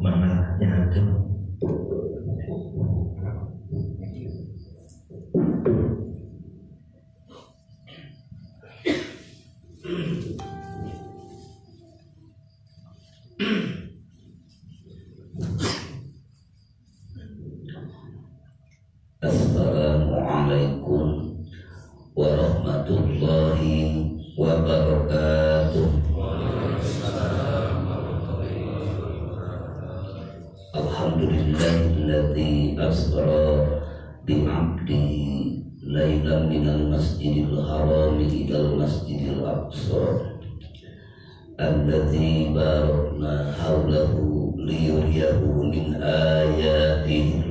mana nyakeun Assalamualaikum warahmatullahi wabarakatuh. Alhamdulillahilladzi asra bi'abdihi lailan minal masjidil harami ilal masjidil aqsa alladzi barakna hawlahu liyuriyahu min ayatihi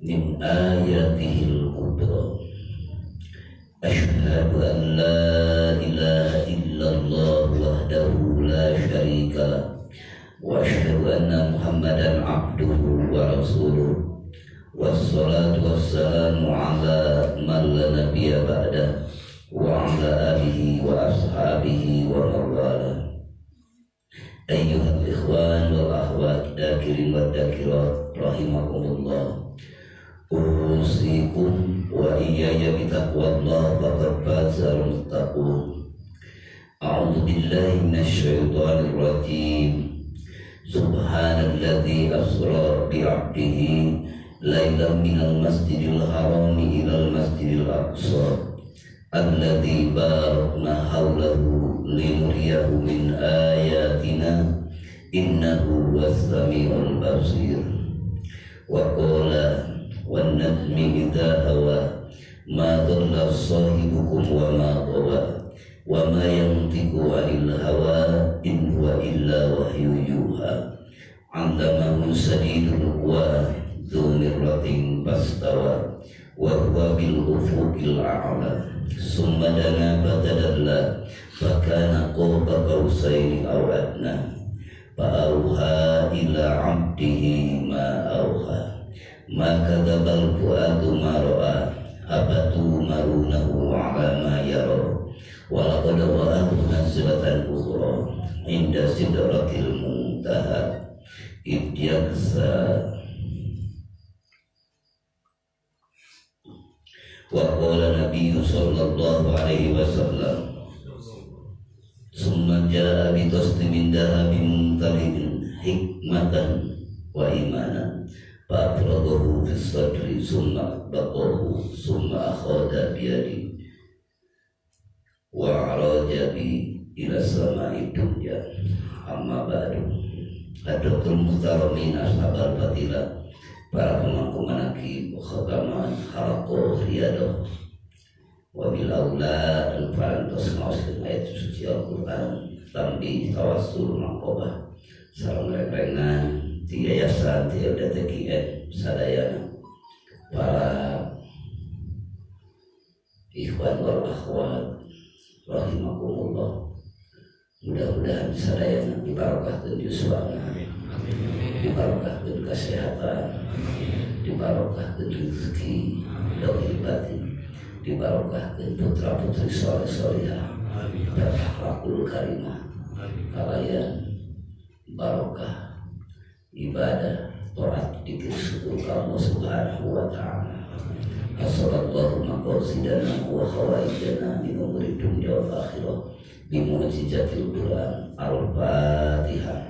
min ayatihil kubra. Asyhadu an la ilaha illallah wahdahu la syarika lah wa asyhadu anna Muhammadan abduhu wa rasuluh. Wassalatu wassalamu ala man la nabiyya ba'da wa ala alihi wa ashabihi wa mawala. Ayyuhal ikhwan wal akhwat dakirin wa dakirat rahimakumullah. Usikum wa iyaya bitaqwallah faqad fazal muttaqun. A'udzu billahi minasyaitonir rajim. Subhanalladzi asra bi 'abdihi lailan minal masjidil harami ilal masjidil aqsa alladzi barakna hawlahu linuriyahu min ayatina innahu was-sami'ul basir. Wa qala wan najmi idza hawa ma dhalla sahibukum wa ma ghawa wa ma yantiqu 'anil hawa in huwa illa wahyu yuha. 'allamahu shadidul quwa dzu mirratin fastawa wa huwa bil ufuqil a'la summa dana fatadalla fakana qaba qausaini aw adna fa auha ila 'abdihi ma auha ma kadzabal fuadu ma ra'a abatu marunahu ala ma yara wa laqad ra'ahu nazlatan ukhra inda sidratil muntaha idh yaghsha. Wa qala nabiyyu sallallahu alaihi wasallam summa jaa bi taslimin dahabin mumtalin hikmatan wa imanan fa afradahu fis sadri summa baqahu summa akhadha bi yadi wa araja bi ila samai dunya. Amma ba'du. Hadratul muhtaramin ashabal fadilah, para pemangku manaqib khataman halaqah riyadah wa bil aula dan parantos ngaoskeun ayat suci Al-Qur'an tambi tawassul maqobah sareng rerengan ti yayasan ti LDTKN sadayana para ikhwan wal akhwat rahimakumullah. Mudah-mudahan sadayana dibarokahkeun yuswana, dibarokahkeun kesehatan, dibarokahkeun rezeki lahir batin, dibarokahkeun putra-putri saleh salihah dan akhlakul karimah, kalayan barokah ibadah taat dzikir syukur ka Allah Subhanahu wa taala. Assallallahu maqasidana wa khawaijana min umuri dunya wal akhirah bi mu'jizatil Qur'an. Al-Fatihah.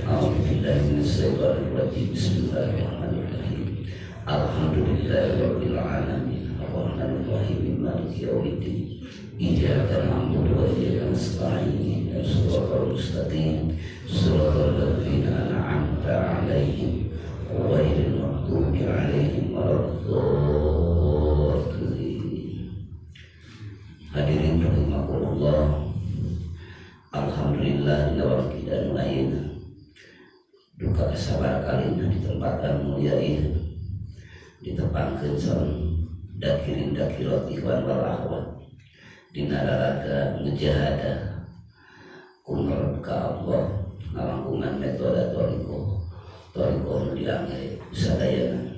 A'udzu billahi minasyaitonir rajim. Bismillahirrahmanirrahim. Alhamdulillahirabbil alamin. Arrahmanir rahim. Maliki yaumiddin. Iyyaka na'budu wa iyyaka nasta'in. Shiratal mustaqim. Shiratal ladzina an'amta 'alaihim ghairil maghdubi 'alaihim waladdallin. Hadirin rahimakumullah. Alhamdulillah lawal kidan lain duka sabar kalina di tempat anu mulia ieu ditepangkeun sareng dakirin dakirat ikhwan wal akhwat dina raraga mujahadah kumar ka Allah ngalangkungan metode toriko nu diangge sadayana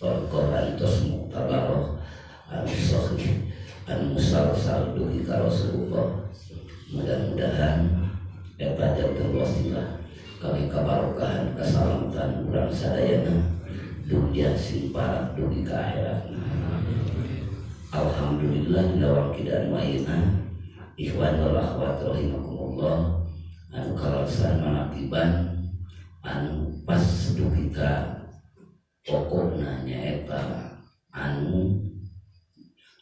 toriko antos mutabaroh anu sahih musalsal dugi ka Rasulullah. Mudah-mudahan eta janten wasilah kami kabarokahan kasalamatan urang sadayana dunia sing parah dugi ka akhirat. Alhamdulillah dawang kidan maina ikhwan wal akhwat rahimakumullah anu kalasan manakiban anu pas dugi ka pokokna nyaeta anu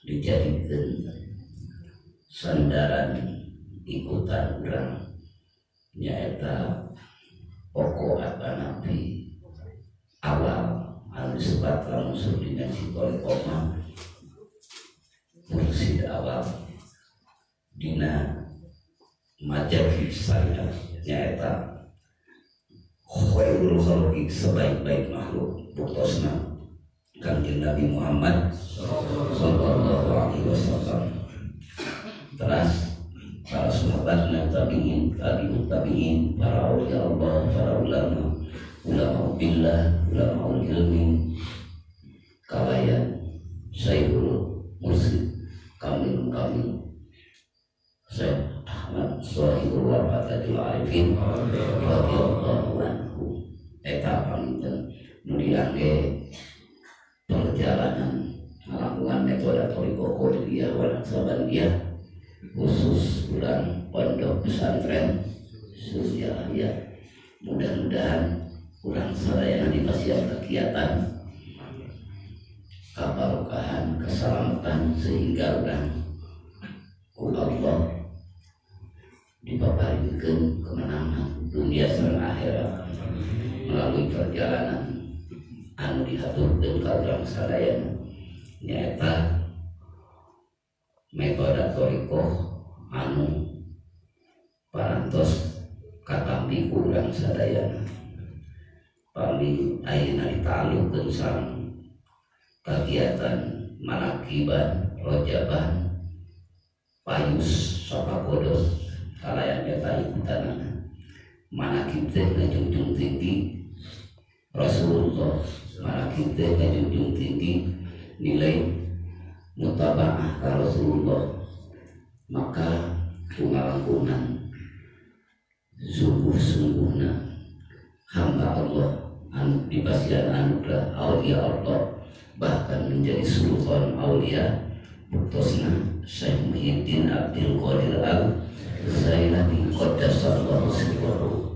dijadikeun sandaran ikutan urang nyaeta pokok apa nabi awal anu sebat lamun sudina sikol koma mursid awal dina majapahit saya nyaeta khairul khalqi sebaik-baik makhluk puktosna Kanjeng Nabi Muhammad sallallahu alaihi wasallam. Terus para sahabatnya tabi'in, tabi'in, para aulia Allah, para ulama billah, ulama ilmi, kalayan Sayyidul Mursid Kamil Syekh Ahmad Shahibul Wafatul Arifin radhiyallahu anhu. Eta paminten nu diangge perjalanan melakukan metode Thariqah Qadiriyah wal Sabaniyah khusus bulan pondok pesantren Suryahya. Mudah-mudahan urang sadayana di pasian kegiatan kabarokahan keselamatan sehingga urang ku Allah dipaparikeun kemenangan dunia sareng akhirat melalui perjalanan anu diaturkeun ka urang sadayana nyaeta metode Thariqah anu parantos katampi ku urang sadayana pami ayeuna ditalukkeun sareng kegiatan manakiban rojaban payus sopakodos kalayan eta ikutanana manakib teh ngajunjung tinggi Rasulullah, manakib teh ngajunjung tinggi nilai mutabaah ka Rasulullah, maka kungalangkungan sungguh-sungguhna hamba Allah anu dibasian anugerah aulia Allah bahkan menjadi sultan aulia putusna Syekh Muhyiddin Abdul Qadir Al-Zailani qaddasallahu sirrahu.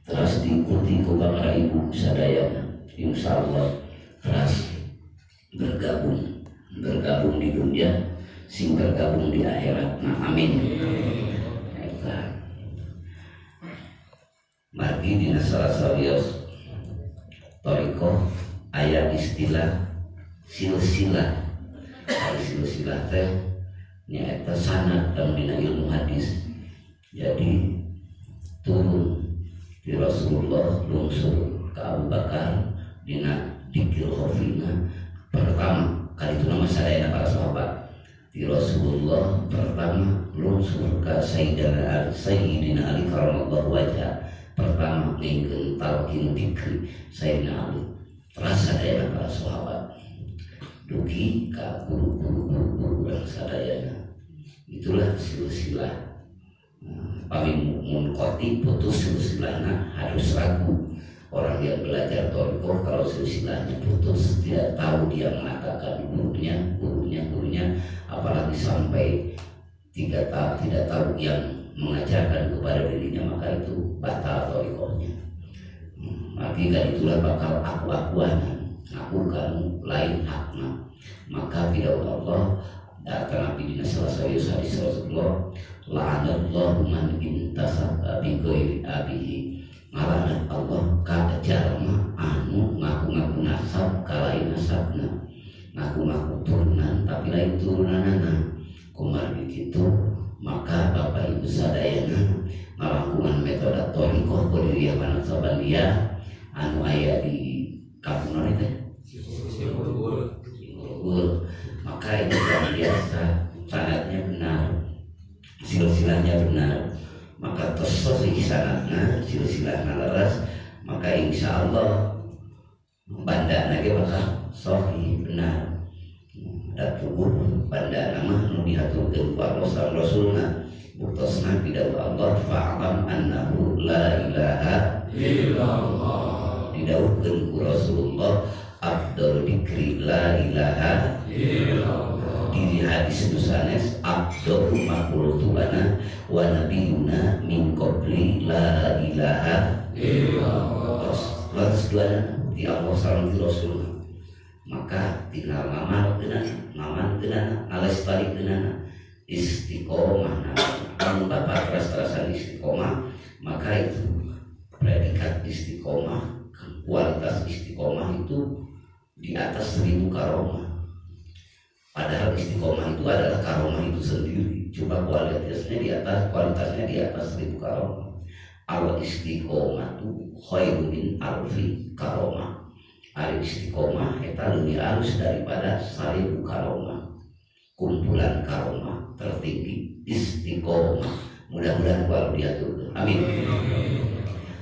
Terus diikuti ku bangsa ibu sadayana insyaallah terus bergabung di dunia sing bergabung di akhirat. Nah amin. Eta margi dina salasalios Thariqah aya istilah silsilah. Silsilah teh nyaeta sanad dan dina ilmu hadis. Jadi turun di Rasulullah lungsur ke Abu Bakar dina dikir khofina pertama kali itu nama sadayana para sahabat di Rasulullah pertama lungsur ke Sayyidina Ali karamallahu wajhah pertama ningkeun talqin dikri Sayyidina Ali terasa sadayana para sahabat dugi ka guru-guru sadayana. Itulah silsilah paling munqati putus silsilahnya harus ragu. Orang yang belajar Thariqah kalau silsilahnya putus tidak tahu dia mengatakan gurunya apalagi sampai tidak tahu yang mengajarkan kepada dirinya, maka itu batal Thariqahnya. Maka itulah bakal aku-akuan aku kamu lain hakna. Maka firman Allah datang Nabi dina sallallahu hadis Rasulullah la'anallahu man intasaba bi ghairi abihi. Ngalana Allah ka jalma anu ngaku-ngaku nasab kalain nasabna, ngaku-ngaku turunan tapi lain turunanana. Kumargi kitu maka Bapak Ibu sadayana ngalakukan metode Thariqah Qadiriyah wa Sabaniyah anu aya di kampung teh maka itu luar biasa, sanadnya benar, silsilahnya benar, maka tersohih sanadnya, silsilahnya laras, maka insya Allah bandana ge bakal sohih benar. dan tubuh pada nama nu dihaturkeun ku Allah sareng Rasulna buktasna pidawuh Allah fa'lam annahu la ilaha illallah didawuhkeun ku Rasulullah afdal dzikri la ilaha illallah di hadis sanes afdal maqultu ana wa nabiyuna min qabli la ilaha illallah terus di Allah sareng di Rasulullah maka tinggal ngamal geunana ngalestari geunana istiqomah namun bapak terasa istiqomah maka itu predikat istiqomah kualitas istiqomah itu di atas 1000 karomah padahal istiqomah itu adalah karomah itu sendiri coba kualitasnya di atas 1000 karomah al istiqomah itu khairun min alfi karomah al istiqomah eta lebih halus daripada 1000 karomah kumpulan karomah tertinggi istiqomah mudah-mudahan ku diatur amin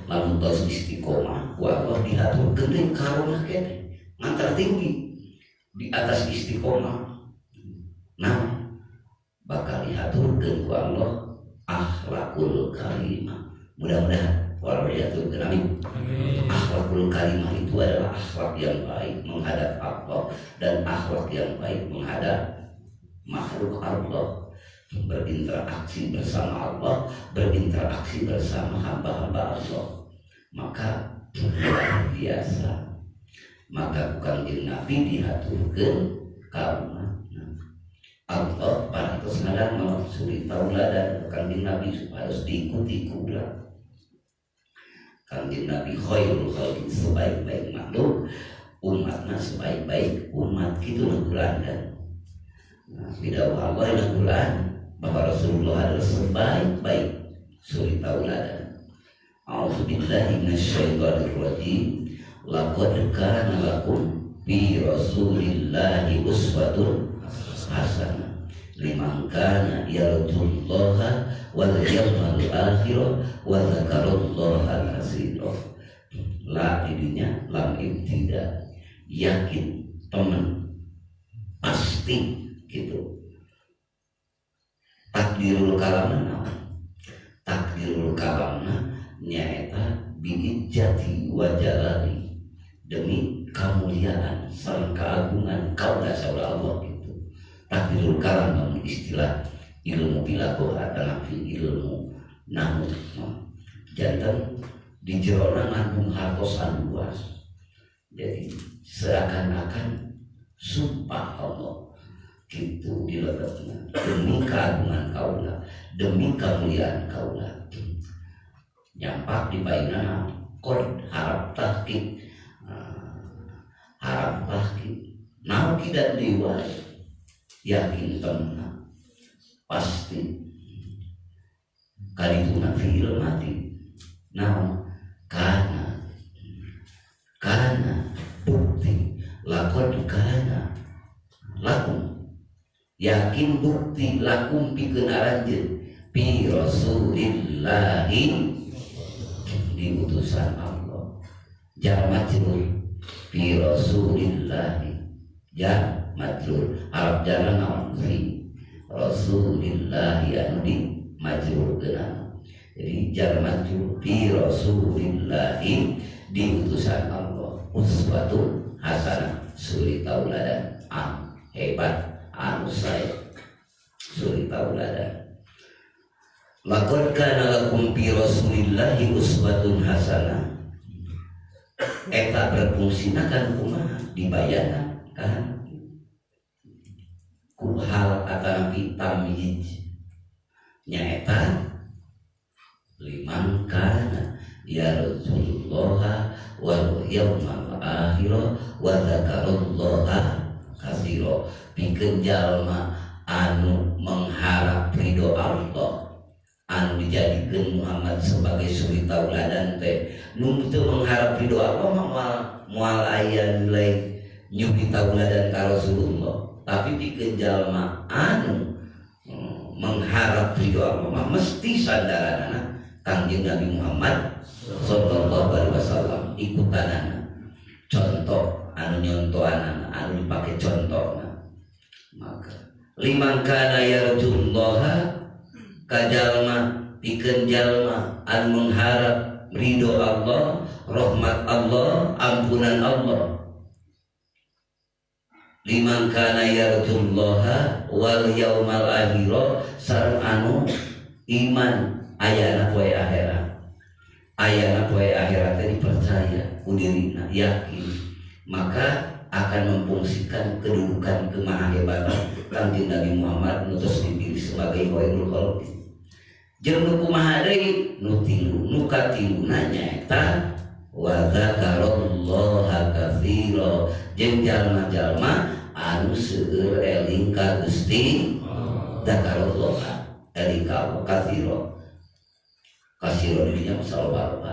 lamun tos istiqomah ku Allah diatur gede karomah kene ngan tertinggi di atas istiqomah nah bakal diaturkeun ku Allah akhlakul karimah mudah-mudahan walau diatur amin. Akhlakul karimah itu adalah akhlak yang baik menghadap Allah dan akhlak yang baik menghadap makhluk Allah berinteraksi bersama Allah berinteraksi bersama hamba-hamba Allah maka luar biasa maka bukan Nabi diaturkeun karena Allah parantos ngadan suri tauladan bukan Nabi supaya harus diikuti kula Kanjeng Nabi khairul khalqi sebaik-baik makhluk umatna sebaik-baik umat kitu nuguladan bidawuh Allah nugulan bahwa Rasulullah adalah sebaik-baik suri tauladan a'udzubillahi minasyaitonir rajim laqad kana lakum fi rasulillahi uswatun hasanah liman kana yarjullaha wal yawmal akhir wa dzakarallaha katsiran la didinya lam ibtida yakin temen pasti gitu takdirul kalamna nyaeta biijati wa jalali demi kemuliaan sareng keagungan kaula saudara Allah gitu takdirul kalam namun istilah ilmu bilago adalah ilmu namun jantan di jerona ngandung hartosan luas jadi seakan-akan sumpah Allah gitu dilebetna demi keagungan kaula demi kemuliaan kaula nyampak di baina kod harap tahqiq naon kita diwai yakin tenan pasti kalituna fi'il mati naon kana bukti lakon kana lakum yakin bukti lakum pikeun aranjeun pi rasulillahi di utusan Allah jar majrur pi rasulillahi jar majrur arab jalan naon fi rasulillahi anu di majrur geuna jadi jar majrur fi rasulillahi di utusan Allah uswatun hasanah suri tauladan hebat anu sae suri tauladan laqad kana lakum fi rasulillahi uswatun hasanah eta berfungsina kan kumaha dibayana kan ku hal atanapi tamyiz nyaeta liman kana ya Rasulullah wal yawmal akhir wa dzakarallaha katsira pikeun jalma anu mengharap ridho Allah anu dijadikeun Muhammad sebagai suri tauladan teh nu teu mengharap ridho Allah moal aya nilai nyubi tauladan ka Rasulullah tapi pikeun jalma anu mengharap ridho Allah mesti sandaranana Kanjeng Nabi Muhammad sallallahu alaihi wasallam ikutanana contoh anu nyontohanana anu dipake contohna Maka liman kana yarjullaha kajalma pikeun jalma an mengharap ridho Allah, rahmat Allah, ampunan Allah. Liman kana yarjullaha wal yaumal akhir sareng anu iman ayana poe akhirat. Ayana poe akhirat teh dipercaya ku dirina, yakin. Maka akan memfungsikan kedudukan kemahahebatan Kanjeng Nabi Muhammad nutus dipilih sebagai khairul khalqi. Jeung nu kumaha deui nu tilu nu katiluna nyaeta wa dzakarallaha katsira jeung jalma-jalma anu seueur eling ka Gusti dzakarallaha eling ka Allah katsira. Katsira dinya masalah.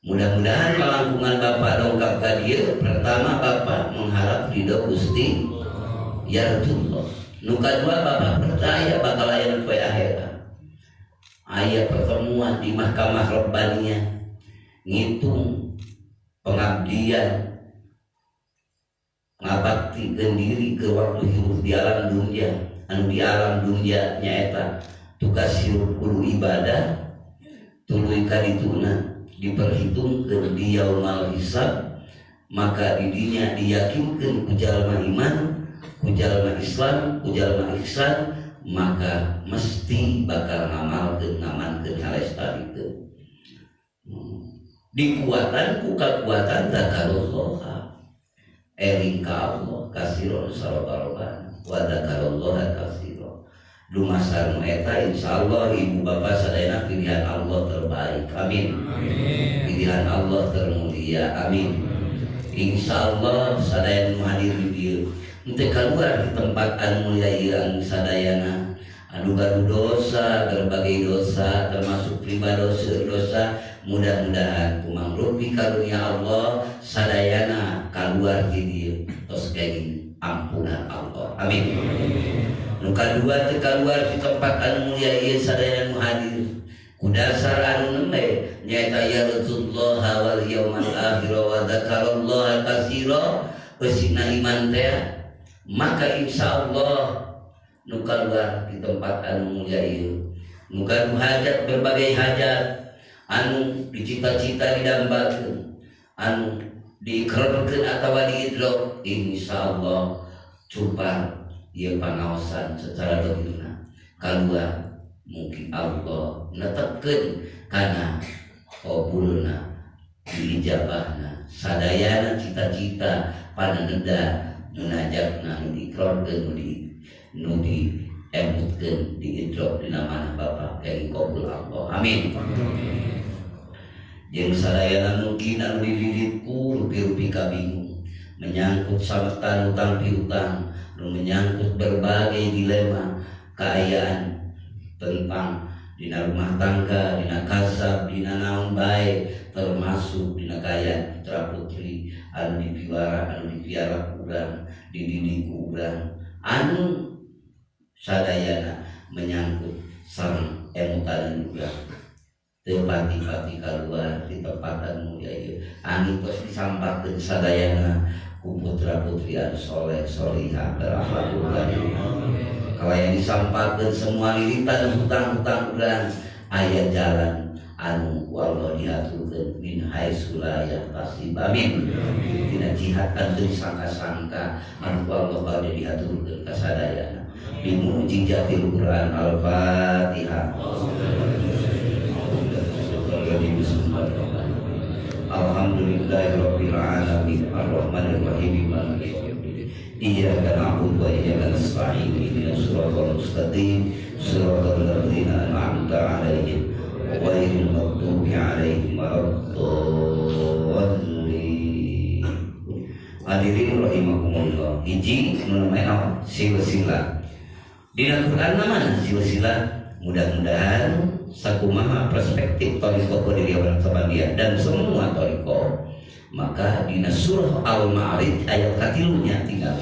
Mudah-mudahan melangkungan Bapak dongkap ka dieu. Pertama Bapak mengharap ridho Gusti yarjullah. Nu kadua Bapak percaya bakal aya poe akhirat. Aya pertemuan di mahkamah Rabbaniyah ngitung pengabdian ngabaktikeun diri ke waktu hirup di alam dunia. Anu di alam dunia nyaeta tugas hirup kudu ibadah tuluy kadituna diperhitungkan di yaumul hisab. Maka didinya diyakinkan ku jalma iman, ku jalma Islam, ku jalma ihsan, maka mesti bakal ngamankeun ngalestarikeun. Dikuatan ku kakuatan dzakarullaha eling ka Allah kasiron sarobana wa dzakarullaha kasiron. Dumasar eta insyaallah ibu bapak sadayana pilihan Allah terbaik. Amin. Amin. Pilihan Allah termulia. Amin. Insyaallah sadayana nu hadir di dieu henteu kaluar di tempat anu mulia ieu anu sadayana anu gaduh dosa berbagai dosa termasuk dosa. Mudah-mudahan kumangrupi karunia Allah sadayana kaluar di dieu tos kenging ampunan Allah. Amin. Nu kadua teu kaluar di tempat anu mulia ieu sadayana nu hadir ku dasar anu nembe nyaeta yarjullaha wal yaumal akhir wa dzakarallaha katsira eusina iman teh. Maka insyaallah nu kaluar di tempat anu mulia ieu muga hajat berbagai hajat anu dicita-cita didambakeun anu diikrarkeun atawa diidrok insyaallah cupang ieu pangaosan secara dohirna kaluar mungkin Allah netepkeun kana qabulna diijabahna sadayana cita-cita pananeda nu najakna nu diikrarkeun nu diemutkeun diidrok dina manah Bapa kenging qabul Allah. Amin. Jeung sadayana mungkin anu dididitku rupi-rupi kabingung menyangkut samatan utang piutang, menyangkut berbagai dilema keayaan tentang dina rumah tangga, dina kasab, dina naon bae, termasuk dina kaayaan putra putri anu dipiara urang, dididik urang, anu sadayana menyangkut sareng emutan urang. Teu pati-pati kaluar di tempat anu mulia ieu. Anu tos disampakeun sadayana ku putra putri anu soleh solihah berakhlak karim. Kalau yang disampakeun semua lilitan hutang-hutang urang aya jalan anu Allah diaturkeun min haitsu la yahtasib. Amin. Dina jihad anu disangka-sangka anu Allah bade diaturkeun ka sadayana. Bimujizatil Quran Al-Fatihah. Alhamdulillahirabbil alamin arrahmanir rahim maliki yaumiddin iyyaka na'budu wa iyyaka nasta'in ihdinas siratal mustaqim siratal ladzina an'amta 'alaihim ghairil maghdubi 'alaihim waladdallin. Hadirin rahimakumullah. Hiji namanya silsilah. Dina Quran namanya silsilah. Mudah-mudahan sakumaha perspektif toriko Qadiriyah Sabandiyah dan semua toriko, maka dina surah Al-Ma'arij ayat katilunya tinggal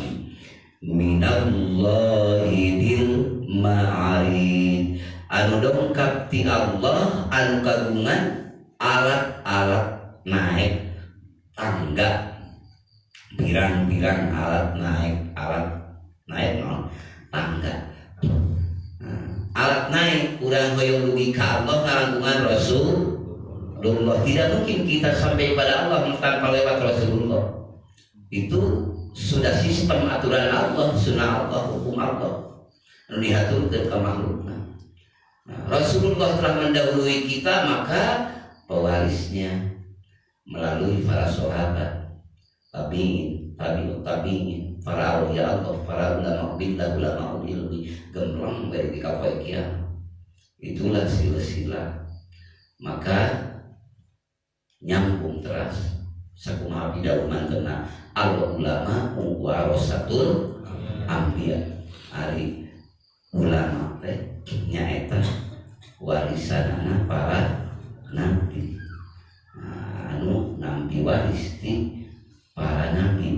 minallahi dil ma'arij anu dongkap ti Allah anu kagungan alat-alat naik tangga. pirang-pirang alat naik non tangga. Alat naik urang hoyong dugi ka Allah ngalantungan Rasulullah. Tidak mungkin kita sampai pada Allah tanpa lewat Rasulullah. Itu sudah sistem aturan Allah, sunnah Allah, hukum Allah diaturkan ke makhluknya. Rasulullah telah mendahului kita, maka pewarisnya melalui para sahabat, tabi'in, para awliya Allah, para ulama billah, ulama ilmi, gemblong dari kapai kiamat. Itulah silsilah. Maka nyambung terus sakumaha bidauman kena al ulama warasatul anbiya. Ari ulama teh nyaeta warisanana para nabi. Nabi waris ti para nabi.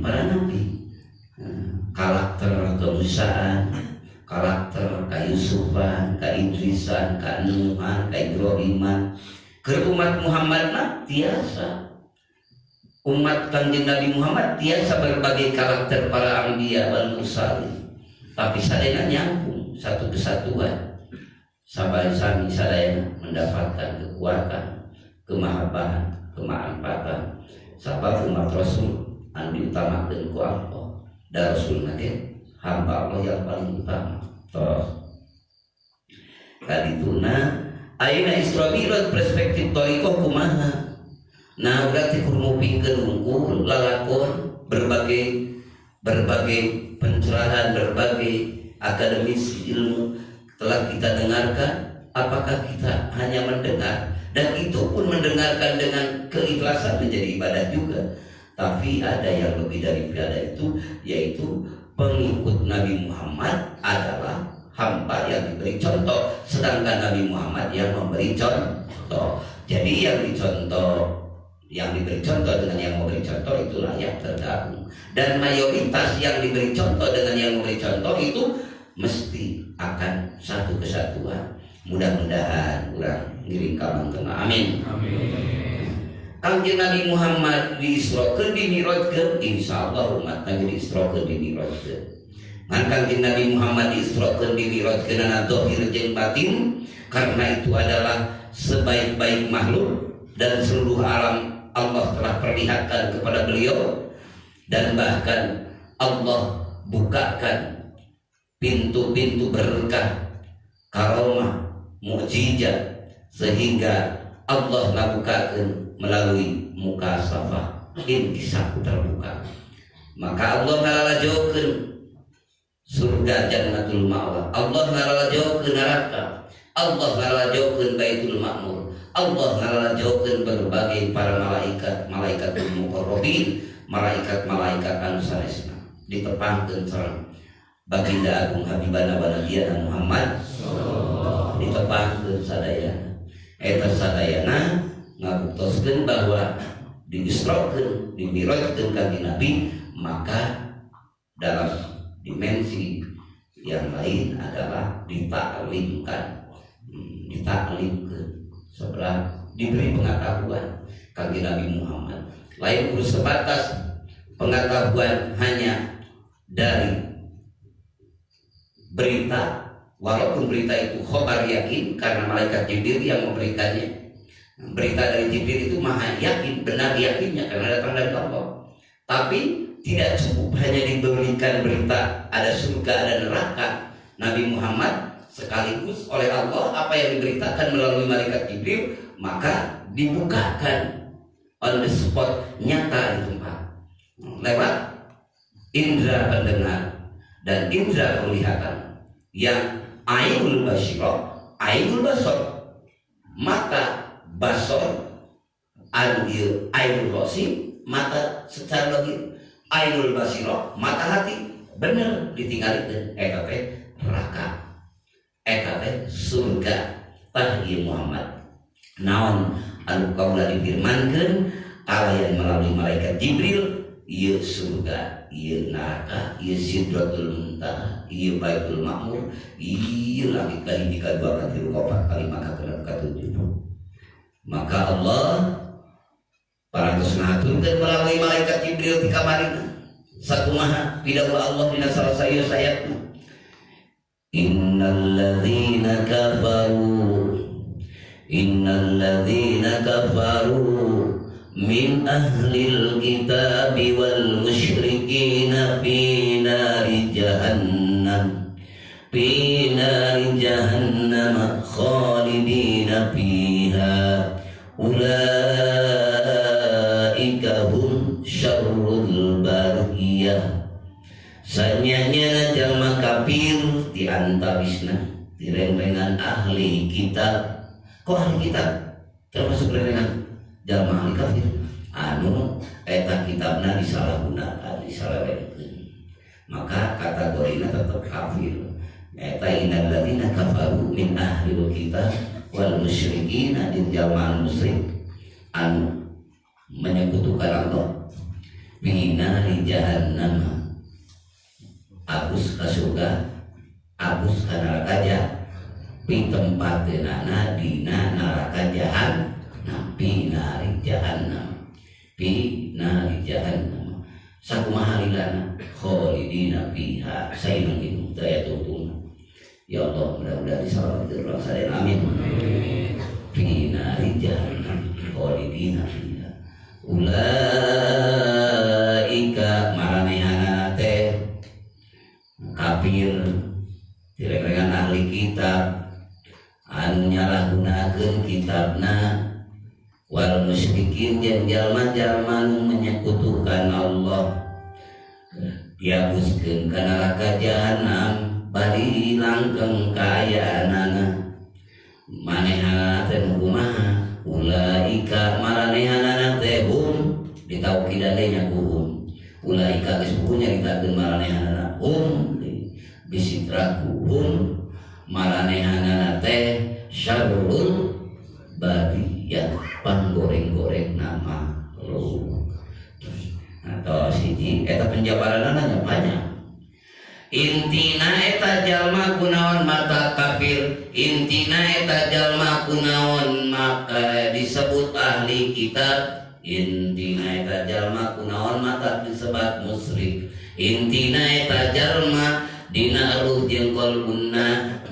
Karakter kemusaan, karakter kayusufan, kaidrisan, kanuhan, kaibrahiman, ke umat Muhammad tiasa. Umat Kanjeng Nabi Muhammad tiasa berbagai karakter para anbiya wal mursalin, tapi sadayana nyambung satu kesatuan. Sabar sami sadayana mendapatkan kekuatan, kemahabbatan, kemanfaatan. Sabab umat Rasul anu diutamakeun ku Allah dan Rasul nage hamba Allah yang paling utama. Terus kadituna ayeuna Isra Mi'raj perspektif thariqah kumaha? Nah berarti kudu mupingkeun unggul lalakon berbagai pencerahan, berbagai akademis ilmu telah kita dengarkan. Apakah kita hanya mendengar, dan itu pun mendengarkan dengan keikhlasan menjadi ibadah juga, tapi ada yang lebih daripada itu, yaitu pengikut Nabi Muhammad adalah hamba yang diberi contoh, sedangkan Nabi Muhammad yang memberi contoh. Jadi yang diberi contoh dengan yang memberi contoh itu layak tergabung, dan mayoritas yang diberi contoh dengan yang memberi contoh itu mesti akan satu kesatuan. Mudah-mudahan urang ngiring kamangtengah. Amin. Kanjeng Nabi Muhammad diisrokeun dimi'rajkeun, insyaallah umat Nabi diisrokeun dimi'rajkeun. Ngan Kanjeng Nabi Muhammad diisrokeun dimi'rajkeun ana zahir jeung batin, karena itu adalah sebaik-baik makhluk dan seluruh alam Allah telah perlihatkan kepada beliau, dan bahkan Allah bukakan pintu-pintu berkah, karomah, mukjizat, sehingga Allah ngabukakeun melalui mukasafah, inkisaf terbuka. Maka Allah ngalalajokeun surga jannatul ma'wa, Allah ngalalajokeun neraka, Allah ngalalajokeun baitul ma'mur, Allah ngalalajokeun berbagai para malaikatul muqarrabin, malaikat-malaikat anu sanesna ditepangkeun sareng baginda agung habibana nabiyyana Muhammad ditepangkeun sadayana. Eta sadayana ngabuktoskeun bahwa diisrokeun, dimi'rajkeun kanjeng Nabi, maka dalam dimensi yang lain adalah ditaklimkan, sebelah diberi pengetahuan kanjeng Nabi Muhammad. Lain urus sebatas pengetahuan hanya dari berita, walaupun berita itu khobar yakin karena malaikat Jibril yang memberikannya. Berita dari Jibril itu maha yakin, benar yakinnya karena datang dari Allah. Tapi tidak cukup hanya diberikan berita ada surga, ada neraka. Nabi Muhammad sekaligus oleh Allah apa yang diberitakan melalui malaikat Jibril, maka dibukakan on the spot, nyata di tempat, lewat indera pendengar dan indera penglihatan yang ainul basyirah, ainul basar, mata basar, ainul rosi, mata secara logis, ainul basirah, mata hati, bener ditinggalkan eta teh neraka, eta teh surga. Tah ieu Muhammad naon anu kaula difirmankeun kalayan melalui malaikat Jibril, ieu surga, ieu neraka, ieu sidratul muntaha, ieu baitul ma'mur, ieu langit kahiji kadua katilu kaopat kalima kakenep katujuh. Maka Allah parantos ngaturkeun melalui malaikat Jibril ti kamarina sakumaha pidaul Allah dina salah sayeuh ayatna. Innalladzina kafaru min ahlil kitabi wal musyrikina fi nari jahannam khalidina fiha ulaika hum syarrul bariyah. Sanyanya jalma kafir di antawisna direngrengan ahli kitab. Kok ahli kitab termasuk renrengan jalma ahli kafir anu eta kitabna disalahgunakan, disalahgunakan, maka kategorina tetap kafir. Eta innal ladzina kafaru min ahlil kitab wal musyrikina din jalma musyrik anu menyekutukan Allah bina di jahannam agus ka surga agus ka neraka pi tempateunana dina neraka jahannam pi nari jahannam sakumaha lilana khalidina fiha sayyidun daya tutun. Ya Allah, mudah-mudahan diselamatkan orang sadaya, amin. Fi nari jahannam khalidina fiha ulaika maranehana teh kafir direngrengan ahli kitab anu nyalahgunakeun kitabna wal musyrikin jeung jalma-jalma nu menyekutukan Allah diabuskeun ka neraka jahanam bari langgeng kayaanana manehana teh kumaha ulaika maranehanana teh hum ditaukidannya hum ulaika geus bukunya ditakeun maranehanana hum bisitraku hum maranehanana teh syarrul bariyah panggoreng-goreng nama lu atau siji eta penjabaranana banyak. Intina eta jalma kunaon mata kafir, intina eta jalma kunaon maka disebut ahli kitab, intina eta jalma kunaon mata disebut musyrik, intina eta jalma dina ruh jeung qalbuna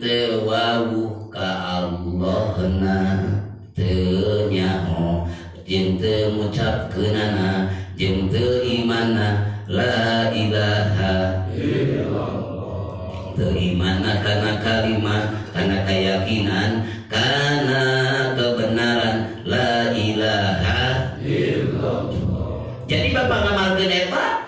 teu wawuh ka Allahna teu nyaho jeung teu ngucapkeunana jeung teu imanna la ilaha illallah teu imanna kana kalimat kana keyakinan kana kebenaran la ilaha illallah. Jadi bapak ngamalkeun eta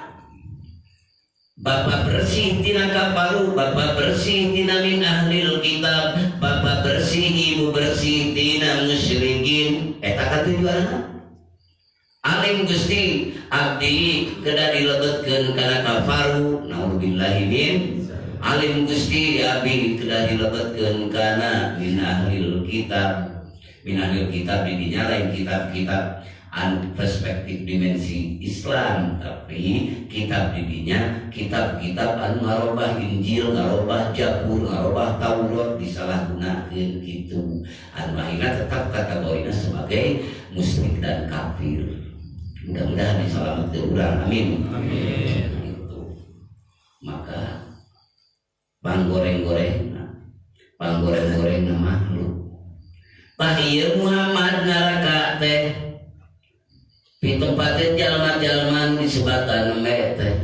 bapak bersih tina kafaru, bapak bersih tina min ahlil kitab, bapak bersih ibu bersih tina musyrikin. Eta katujuanna alim Gusti abdi kedah dilebetkeun kana kafaru naudzubillahi min alim Gusti abdi kedah dilebetkeun kana min ahlil kitab didinya lain kitab-kitab anu perspektif dimensi Islam tapi kitab didinya kitab-kitab anu ngarobah Injil, ngarobah Zabur, ngarobah Taurat disalahgunakeun kitu anu akhirna tetap kategorina sebagai musyrik dan kafir. Mudah-mudahan diselamatkan urang, amin. Amin. Itu. Maka panggoreng-goreng makhluk. Pahieu Muhammad neraka teh di tempatin jalma-jalma disebatan teh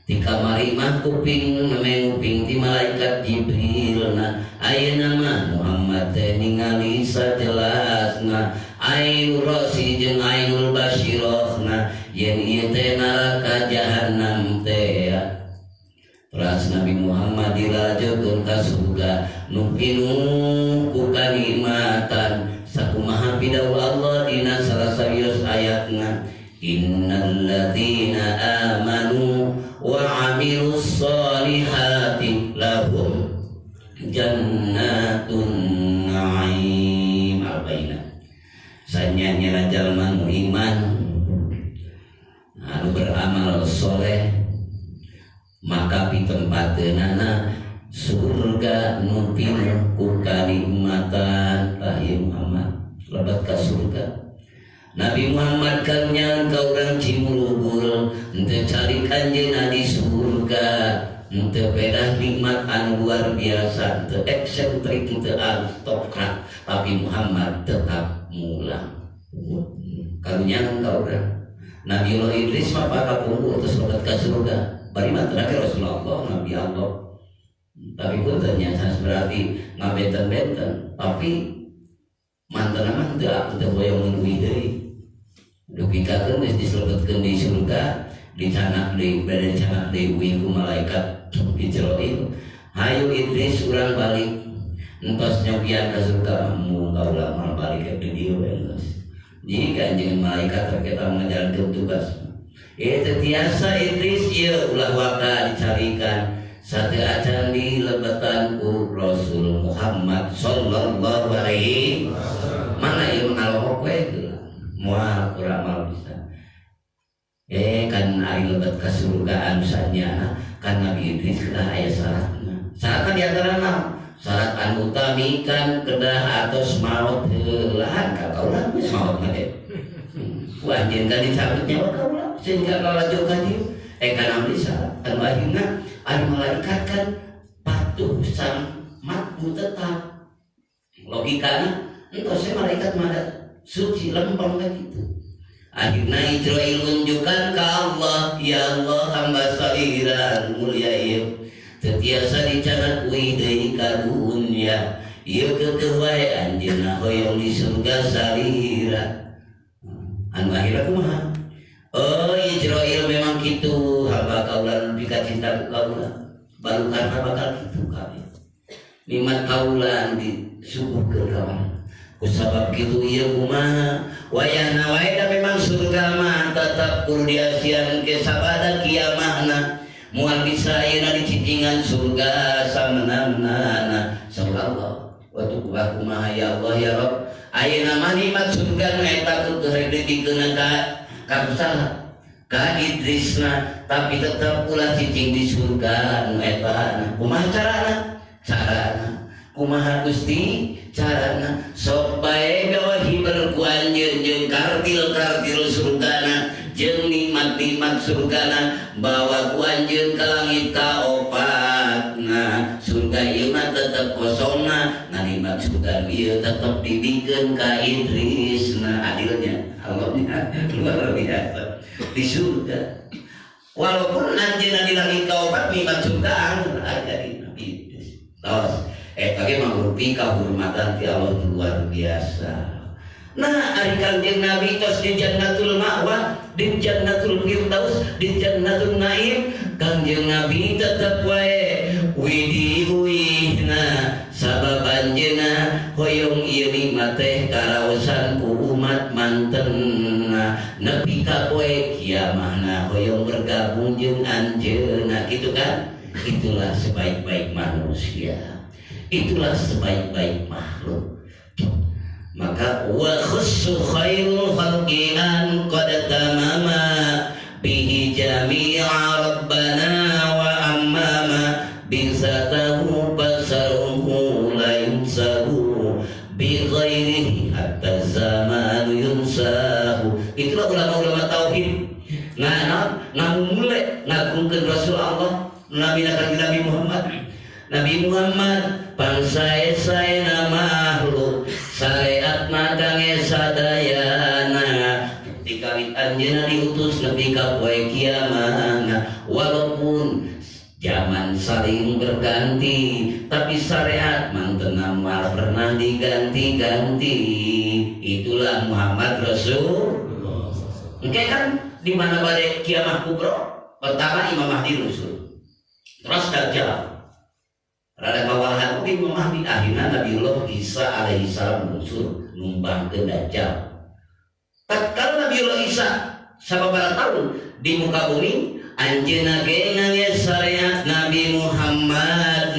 di kamari mah kuping nguping di malaikat Jibril ayeuna mah Muhammad teh ningali sajelasna ainul rosi jeung ainul basyirahna yen ieu teh neraka jahanam teh Ras Nabi Muhammad dilajokeun ka surga nu pinuh ku kanikmatan sakumaha pidaul Allah dina salasarius ayatna innal ladzina amanu wa 'amilus solihati lahum jannatun na'im albaina sanyanya jalma nu iman anu beramal soleh maka pitempateunana surga nu pinuh ku kanikmatan. Lah ieu Muhammad lebat ka surga Nabi Muhammad karunya ka urang Cimulubur henteu cari anjeunna di surga henteu pedah nikmat anu luar biasa henteu eksentrik henteu aristokrat tapi Muhammad tetap mulang karunya ka urang Nabi Allah Idris mah pakapungkur terus logat ka surga bari mah terakhir Rasulullah Nabi Allah tapi pun ternyata berarti ngabenten-benten tapi mantan mah teu boyong ngeunduh deui dupikakeun geus diselebetkeun di surga dicanak deui bade dicanak deui ku malaikat Israil hayu Idris urang balik entos nyobian ka surga mun kaula mal balik ke dieu geus jika anjeun malaikat kita menjalankan tugas tiasa Idris ieu ulah waka dicarikan satu acan di lebetan ku Rasul Muhammad sallallahu alaihi mana ieu ngalok we moal urang mal bisa kan ari lebet kasurgaan misalnya kan Nabi Idris kedah aya syaratna di antarana syarat anu utami kan kedah atos maut heulaan ka kaulah geus maut mah ku anjeun kan dicabut nyawa kaulah sehingga kalajur ka dieu kan amri syarat anu akhirna ari malaikat kan patuh sang matmu tetap logikana entos malaikat mah suci lempeng gitu akhirnya Israil menunjukkan ke Allah ya Allah hamba sahiran mulia ieu tetiasa dicatat widai karunya ieu kekewae anjeunna hoyong di surga salira anu akhirna kumaha Israil memang kitu hamba kaula nepi ka cinta kaula baru karena bakal kitu kabeh nikmat kaula disuguhkeun ka mana kusabab kitu ieu kumaha wayahna wae da memang surga mah tetep kudu diasian ke sabada kiamahna moal bisa ayeuna dicicingan surga samenana sallallahu wa tuqwa kumaha ya Allah ya Rabb ayeuna mah nikmat surga nu eta kudu dipikeun ka kusaha ka Idrisna tapi tetep ulah cicing di surga nu eta kumaha carana kumaha Gusti carana sok bae gawahi berkuan jeung kartil-kartil surgana jeung nikmat-nikmat surgana bawa ku anjeun ka langit ka opatna surga ieu mah tetep kosongna nikmat surga ieu tetep dibikeun ka Idrisna adilnya Allahnya luar biasa di surga walaupun anjeunna di langit ka opat nikmat surga anu ada di Nabi Idris tos bagaimana merupi kehormatan ti Allah luar biasa. Nah, ari Kanjeng Nabi tos di Jannatul Ma'wa, di Jannatul Firdaus, di Jannatul Naim, Kanjeng Nabi tetep wae widiuihna sabab anjeunna hoyong ieu nikmat teh karaosan ku umat mantenna nepi ka poe kiamahna hoyong bergabung jeung anjeunna kitu kan? Itulah sebaik-baik manusia. Itulah sebaik-baik makhluk. Maka wa khussu khairul khalqi an qad tamama bihi jami'a rabbana wa ammama bisatahu basaruhu la yunsahu bi ghairihi hatta zaman yunsahu. Itulah ulama-ulama tauhid ngamule ngagungkeun Rasul Allah Nabi Muhammad pangsae-saena makhluk syariat madange sadayana dikawit anjeunna diutus nepi ka poe kiamahna walaupun zaman saling berganti tapi syariat mantenna moal pernah diganti-ganti itulah Muhammad Rasulullah. Engke kan di mana bade kiamah kubra pertama Imam Mahdi rusul terus Dajjal rada kawahan mungkin memahami akhirnya Nabiullah Isa alaihi salam muncul numpang ke Dajjal. Tatkala Nabiullah Isa sababaraha tahun di muka bumi anjeunna ge ngalias syariat Nabi Muhammad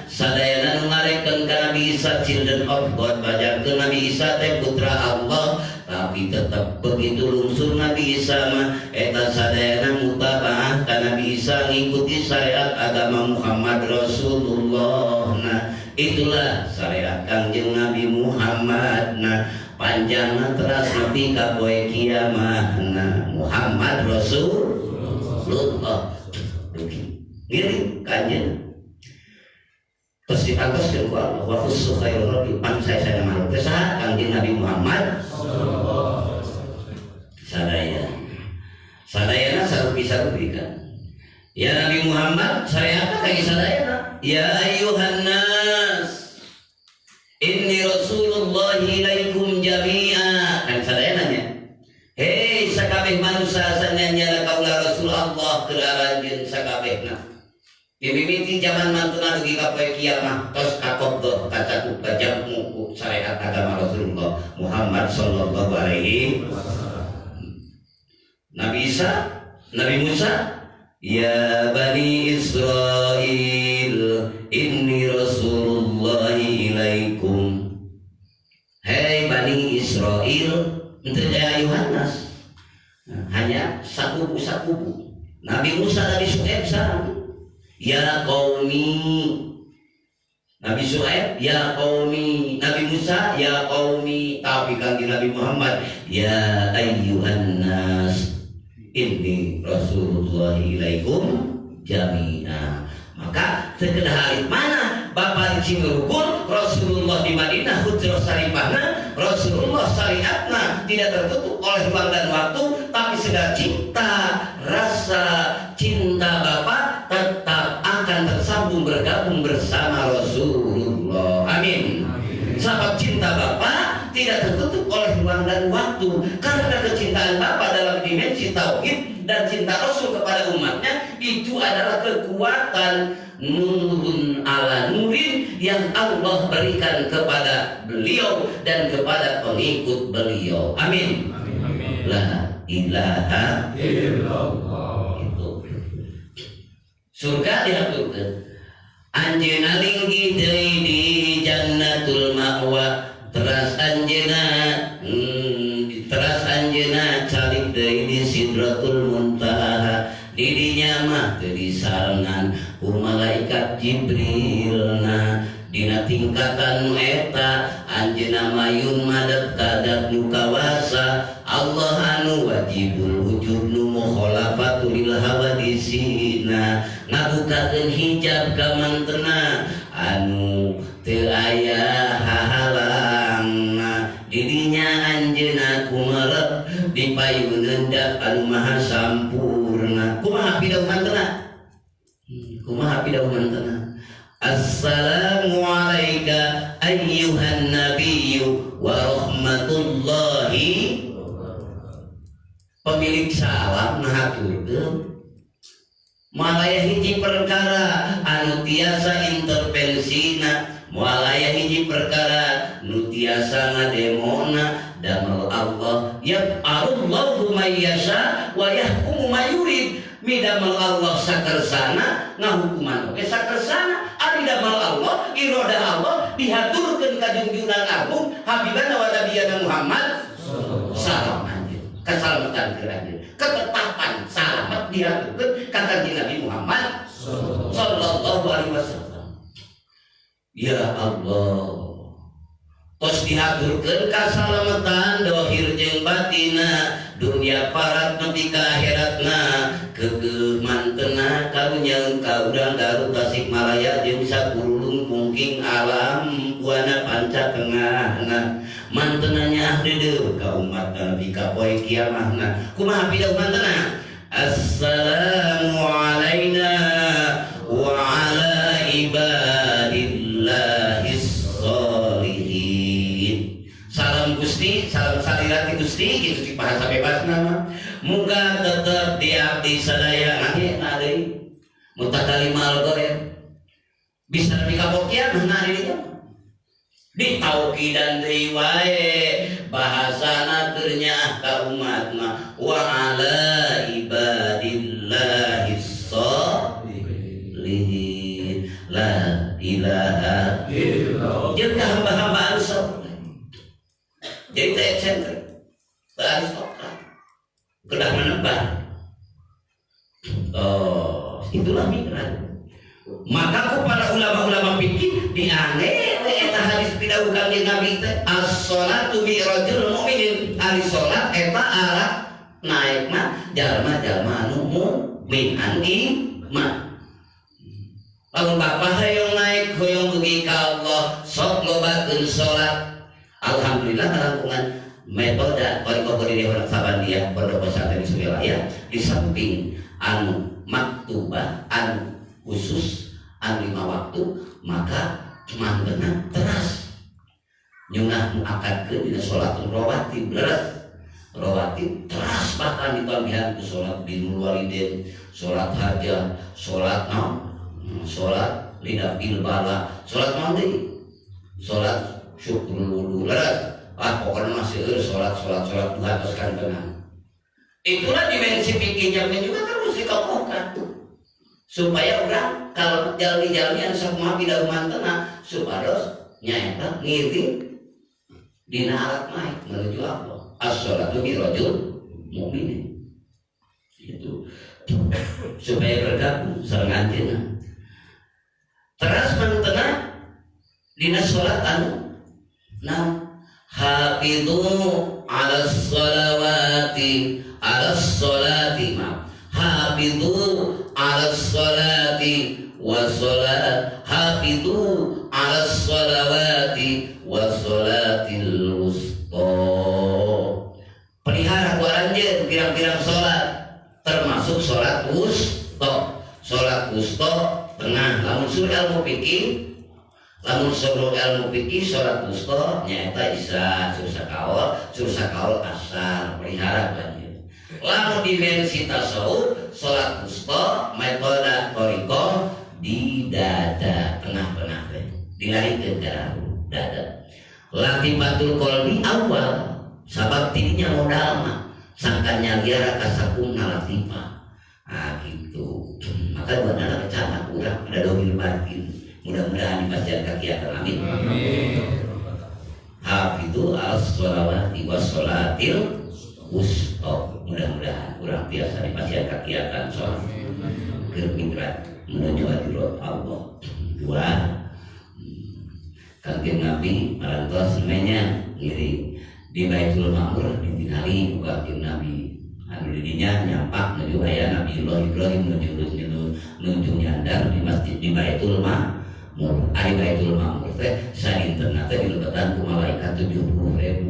sadayana nu ngarekeun ka Nabi Isa children of God bajarkeun Nabi Isa teh putra Allah tapi tetap begitu lungsur Nabi Isa mah eta sadayana mutabaah ka Nabi Isa ngikuti syariat agama Muhammad Rasulullah. Nah itulah syariat Kanjeng Nabi Muhammad. Nah panjangna teras nepi ka poe kiamatna Muhammad Rasulullah ngiri kanjeun terus ditangkoskeun ku Allah wa khussu khairul rabbi pan saya makhluk teh saha kanjeng Nabi Muhammad sadayana sarupi kan ya Nabi Muhammad sareata ka sadayana ya ayyuhan nas inni rasulullah ilaikum jami'a kan sadayananya hei sakabeh manusia sanyanya kaula rasul Allah keur aranjeun sakabehna dimimiti zaman mantuna dugi ka poe kiamat tos kakobdo kacakup kajamu ku syariat agama Rasulullah Muhammad sallallahu alaihi wasallam. Nabi Isa, Nabi Musa, ya Bani Israel, inni Rasulullah ilaikum. Hei Bani Israel, itu ya Yohanes. Hanya sakupu. Nabi Musa, Nabi Syuaib sama. Ya qaumi Nabi Syuaib ya qaumi Nabi Musa ya qaumi tapi kanjeng Nabi Muhammad ya ayyuhan nas inni rasulullah ilaikum jami'a maka sekedar hari mana Bapak di Cimurukun Rasulullah di Madinah hujrah syarifahna Rasulullah syariatna tidak tertutup oleh ruang dan waktu tapi segala cinta rasa cinta Bapak tetap akan tersambung bergabung bersama Rasulullah. Amin. Sebab cinta Bapak tidak tertutup oleh ruang dan waktu karena kecintaan Bapak dalam dimensi tauhid dan cinta Rasul kepada umatnya itu adalah kekuatan nurun ala nurin yang Allah berikan kepada beliau dan kepada pengikut beliau. Amin. Amin. La ilaha illallah. Itu surga diaturkeun anjeunna linggih deui di jannatul ma'wa teras anjeunna calik deui di sidratul muntaha didinya mah teu disarengan ku malaikat Jibrilna dina tingkatan nu eta anjeunna mayun madep kadap nu kawasa Allah anu wajibul wujud nu mukhalafatul lil hawadisina ngabukakeun hijab ka mantena anu teu aya hahalangna didinya anjeunna kumarep dipayuneun dak anu maha sampurna kumaha pidau mantena assalamu alayka ayyuhan nabiyyu wa rahmatullahi pemilik salam nahaturkeun malaya hiji perkara anu tiasa intervensina malaya hiji perkara nu tiasa ngademona damel Allah yaf'alullahu may yasha wa yahkumu may yurid midamel Allah sakersana ngahukuman oke sakersana ari damel Allah iroda Allah dihaturkeun ka junjungan agung habibana wa nabiyana Muhammad sallallahu alaihi wasallam keselamatan keranjeun ketetapan selamat dihaturkeun ka kanjeng Nabi Muhammad sallallahu alaihi wasallam ya Allah tos dihaturkeun kasalamatan dohir jeung batina dunia parat nepi ka akhiratna keugeuh mantena karunyaeun ka urang Garut Tasikmalaya jeung sakurulung pungking alam buana panca tengahna mantena nyaah deudeuh ka umat nepi ka poe kiamatna kumaha pidau mantena assalamu alaina wa ala ibadillahis sholihin salam Gusti salam salirati Gusti gitu di bahasa bebas nama muga tetep diabdi sadaya akhirna deui mutakalimal goyah bisa nepi ka pokian nah dinya ditauqidan deui wae bahasana keur nyaah ka umatna wa ala ibadillahis sholihin la ilaha illallah jeung ka hamba-hamba anu saleh jadi tak eksentrik aristokrat kedah menebar itulah mi'raj maka kepada ulama-ulama fikih dianeh eta hadis dawuh Kanjeng Nabi teh as-sholatu mi'rajul mukminin. Ari salat eta alat naikna jalma-jalma anu mukmin anu iman. Lamun bapak hayang naik hoyong dugi ka Allah sok lobakeun salat. Alhamdulillah kalangungan metode qariqah diri orang Sabandia pondok pesantren Suwilaya di samping anu maktubah anu khusus anu 5 waktu maka mangkena teras nyunah muakadkeun dina sholatul rawatib beres rawatib teras bahkan ditambihan ku sholat birrul walidain, sholat hajat, sholat sholat lidafil bala, sholat mandi, sholat syukrul wudu beres. Pokoknya masih sholat duha terus kan benar. Itulah dimensi fikihnya juga harus dikokohkan supaya orang kalau jalmi-jalmi yang semua tidak mantena supados nyaeta ngiring dina alat naik menuju Allah. As-sholatu mirajul mukminin. Itu supaya bergabung sareng anjeunna. Teras mantena dina sholat anu hafizu ala sholawati hafizu ala sholati wassalat hafizu ala sholawati wassolatil wusta. Pelihara ku anjeun pirang-pirang sholat termasuk sholat wusta. Sholat wusta tengah lamun suruh ilmu fikih sholat wusta nyaeta isya suruh sakaul asar pelihara banjir. Lamun dimensi tasawuf sholat wusta metode qariqah di dada tengah-tengah dilarikeun ka dada. Latifatul qalbi awal sabab tidinya modal mah sangkan nyagiara kasakumna latifah. Gitu. Maka buatna rencana urang ada domil batin. Mudah-mudahan dipasang kaki akan amin. Hafizu as-sholawati wassolatil wusta. Mudah-mudahan kurang biasa dipasang kaki akan sholat bermigrat menuju hadirat Allah. Dua Kanjeng Nabi marantos namanya ngiri di Baitul Ma'mur ditingali Kanjeng Nabi anu didinya nyampak menuju aya Nabiullah Ibrahim menuju nyandar di masjid di Baitul Ma'mur. Ari Baitul Ma'mur teh sadinten teh dilebatan ku malaikat 70.000.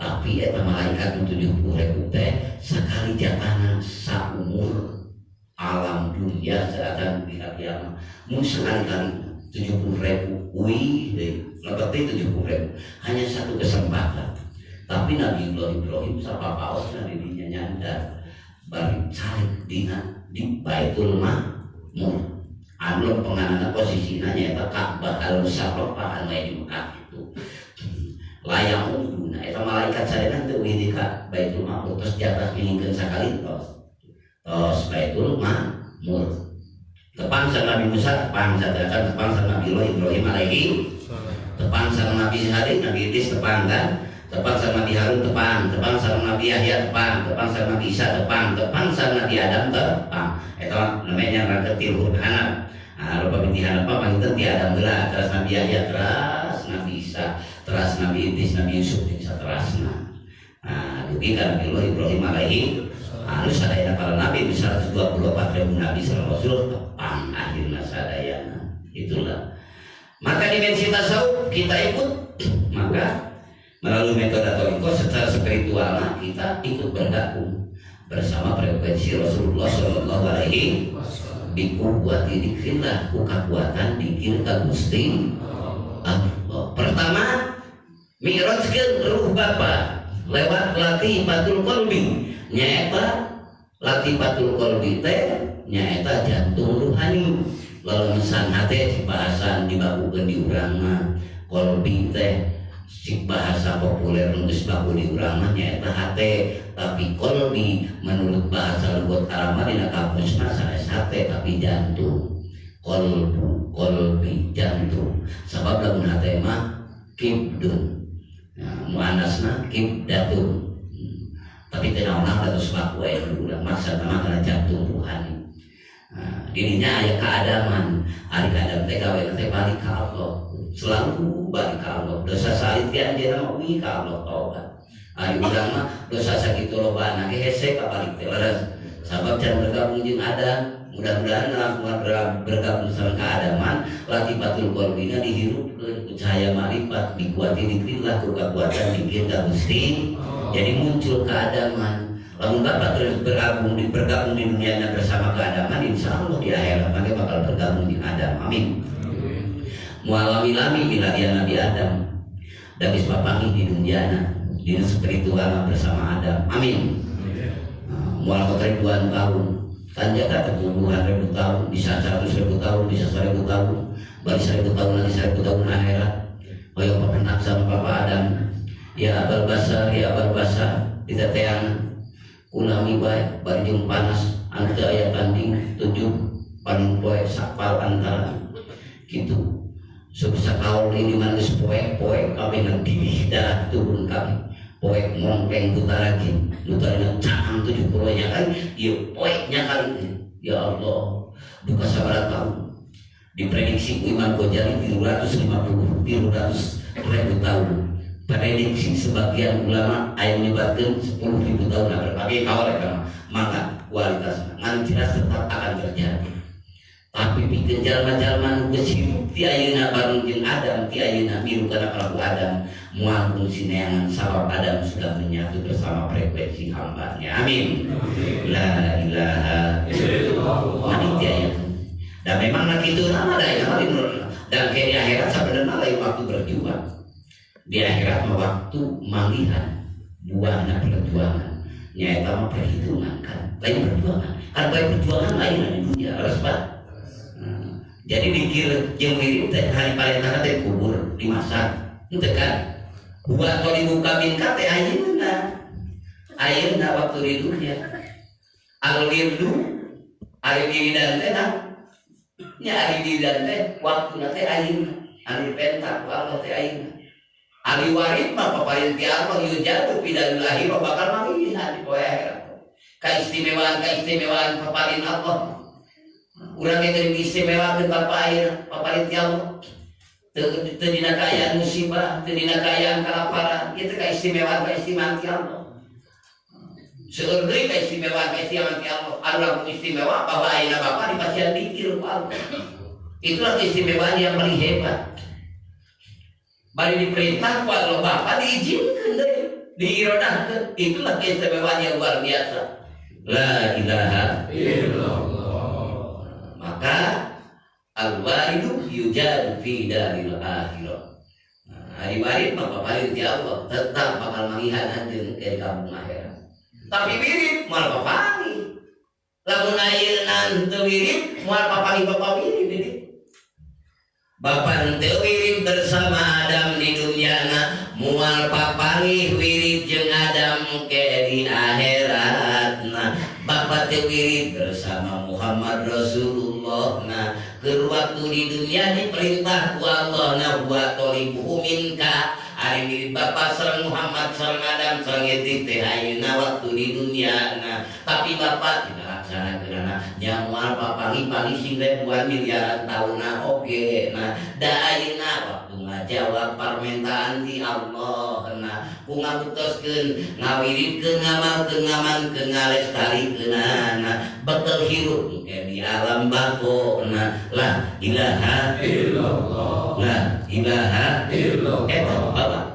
Tapi eta malaikat 70.000 teh sakali jatana saumur alam dunia saatan di kiamat. Mun sekali-kali 70.000 lebih 70.000 hanya satu kesempatan. Tapi Nabiullah Ibrahim sapapaosna dirinya nyandar bari calik dina di Baitul Ma'mur. Anu penganana posisinya nyata Ka'bah al-Musarrafah anu di Mekah itu. Layang unduna eta malaikat sadena teu widi ka Baitul Ma'mur terus jatah ngingkeun sakali tos Baitul Ma'mur. Tepang sama Nabi Musa, tepang sama Nabi Ibrahim alaihi, tepang sama Nabi Hari, Nabi Idris tepang kan, tepang sama Nabi Harun tepang sama Nabi Yahya tepang sama Nabi Isa tepang sama Nabi Adam tepang. Eta namanya rangketil hurhana. Rupa binti Hanafah panginten ti Adam geula terus Nabi Yahya terus Nabi Isa terus Nabi Idris Nabi Yusuf jeung saterasna. Dugi ka Nabi Ibrahim alaihi anu sadayana para nabi 124.000 nabi sallallahu alaihi tepang akhirna sadayana. Itulah. Maka dimensi tasawuf kita ikut maka melalui metode thariqah secara spiritual kita ikut bergabung bersama frekuensi Rasulullah sallallahu alaihi wasallam. Bikuwati dikrillah ku kakuatan dikir ka Gusti Allah. Pertama mi'rajkeun ruh bapa lewat latifatul qalbi. Nyaeta latifatul qalbi teh nyaeta jantung ruhani. Lalemesan hate bahasan dibagukeun di urang mah qalbi teh sik bahasa populer geus baku di urang mah nyaeta hate, tapi qalbi menurut bahasa lugat Arab dina kamusna sanes hate tapi jantung. Qalbi jantung. Sabab lamun hate mah kibdun. Muannasna kibdatun. Tapi teh naonna terus baku aya di urang maksudna mah kana jantung ruhani. Dirinya aya keadaman, ari kadang teh gawe teh balik ka Allah. selalu balik ke Allah. Dosa salit ti anjeunna mah uwi ka Allah tobat. Ari urang mah dosa sakitu lobana ge hese ka balik teh leres. Sabab can bergabung jeung Adam, mudah-mudahan lamun bergabung sareng keadaman latifatul qalbina dihirupkeun ku cahaya marifat dikuati dikrillah ku kakuatan dikir ka Gusti. Jadi muncul keadaman. Lamun Bapak terus bergabung di dunia bersama keadaman, insya Allah di akhirat nanti bakal bergabung di Adam. Amin. Mualami-lami bila dia Nabi Adam dan ispapangi di dunia di spiritual bersama Adam. Amin. Mual ribuan tahun, tanjaka terpuluhan ribu tahun, bisa 100.000 tahun, bisa 1.000 tahun, balik 1.000 tahun lagi 1.000 tahun akhirat. Kaya pepenak sama Papa Adam, ya abal basar, diteteang ulami baik, barjung panas, anu teu aya tanding, 7 paning poe sapal antara gitu. Sebisa kaul ini manis poe kami nanti darah turun kami. Poe mongkeng tutaragin, nutarina cang 70 nya kan, ieu poe-nya kali. Ya Allah, duka sabaraha tahun. Diprediksi Imam Ghazali 350.000 tahun. Prediksi sebagian ulama aya menyebutkan 10.000 tahun berbagai kawal eta maka kualitasna ngan jelas tetap akan terjadi. Tapi bikin jalma-jalma nu geus hirup ti ayeuna bareng jeung Adam ti ayeuna miru kana kalaku Adam moal fungsi neangan sabab Adam sudah menyatu bersama frekuensi hambanya. Amin. La ilaha illallah. Manitiaya. Dan memang nak itu nama dah yang paling dan kayak di akhirat sebenarnya lain waktu berjuang. Di akhirat mah waktu manggihan buahna perjuangan. Nyata mah perhitungan kan. Lain perjuangan. Kan baik perjuangan lain di dunia harus Pak. Jadi dikir jeung mirip teh hari parentana teh kubur dimasak. Henteu kan? Buat kalau dibuka bingka teh ayeuna waktu di dunia. Al-wirdu ari wiridan teh nya ari wiridan teh waktuna teh ayeuna. Ari pentak ku Allah teh ayeuna. Ari warid mah paparin ti Allah yujadu bidal akhirah bakal manggihan di poe akhirat. Kaistimewaan paparin Allah. Urang yang dari istimewa ke Bapak air, paparin ti Allah. Teu dina kaayaan musibah, teu dina kaayaan kalaparan, ieu teh kaistimewaan ti Allah. Seueur deui kaistimewaan ti Allah. Anu lamun istimewa bahwa ayeuna Bapak dipasihan dikir ku Allah. Itulah keistimewaan yang paling hebat. Bari diperintah ku Allah Bapak diizinkeun deui, diirodahkeun. Itulah keistimewaan yang luar biasa. La ilaha illallah. Maka al-waridu yujadu fi daril akhirah. Hari warid maka paling ti Allah tetap bakal manggihan anjeun ke kampung akhirat. Tapi wirid moal papangi. Lamun ayeuna teu wirid moal papangi Bapak wirid ini. Bapak teu wirid bersama Adam di dunyana moal papangi wirid jeung Adam ke di akhiratna. Bapak teu wirid bersama Muhammad Rasulullah nah keur waktu di dunia diperintah ku Allah na buat tolibu minka ari wirid Bapak sareng Muhammad sareng Adam sareng etik teh ayeuna waktu di dunia nah tapi Bapak tidak laksanakeun nya moal papangi-pangi sing ribuan miliaran taunna oge nah da ayeuna waktu ngajawab permintaan ti Allah nah ku ngabutoskeun ngawiridkeun ngamalkeun ngamankeun ngalestarikeun nah bekel hirup di alam bako nah la ilaha illallah la ilaha illallah eta Bapak.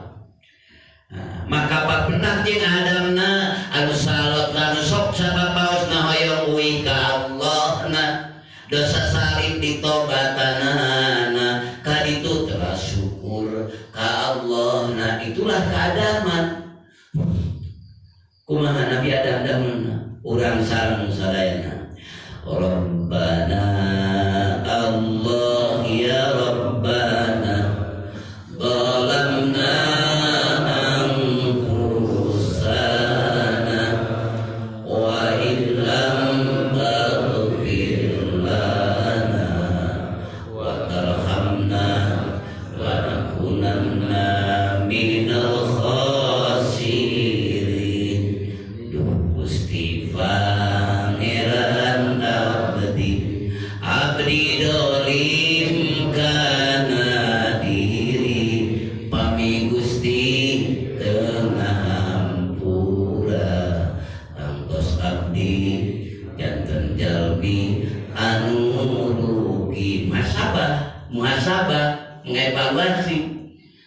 Maka papenak jeung Adamna anu salot anu sok sabapaosna hoyong uwi ka Allah na dosa salib ditobatanana ka ditu telah syukur ka Allah na itulah keadaman kumaha Nabi Adam damana urang sareng sadayana Rabbana Allah ya Rabbana zalamna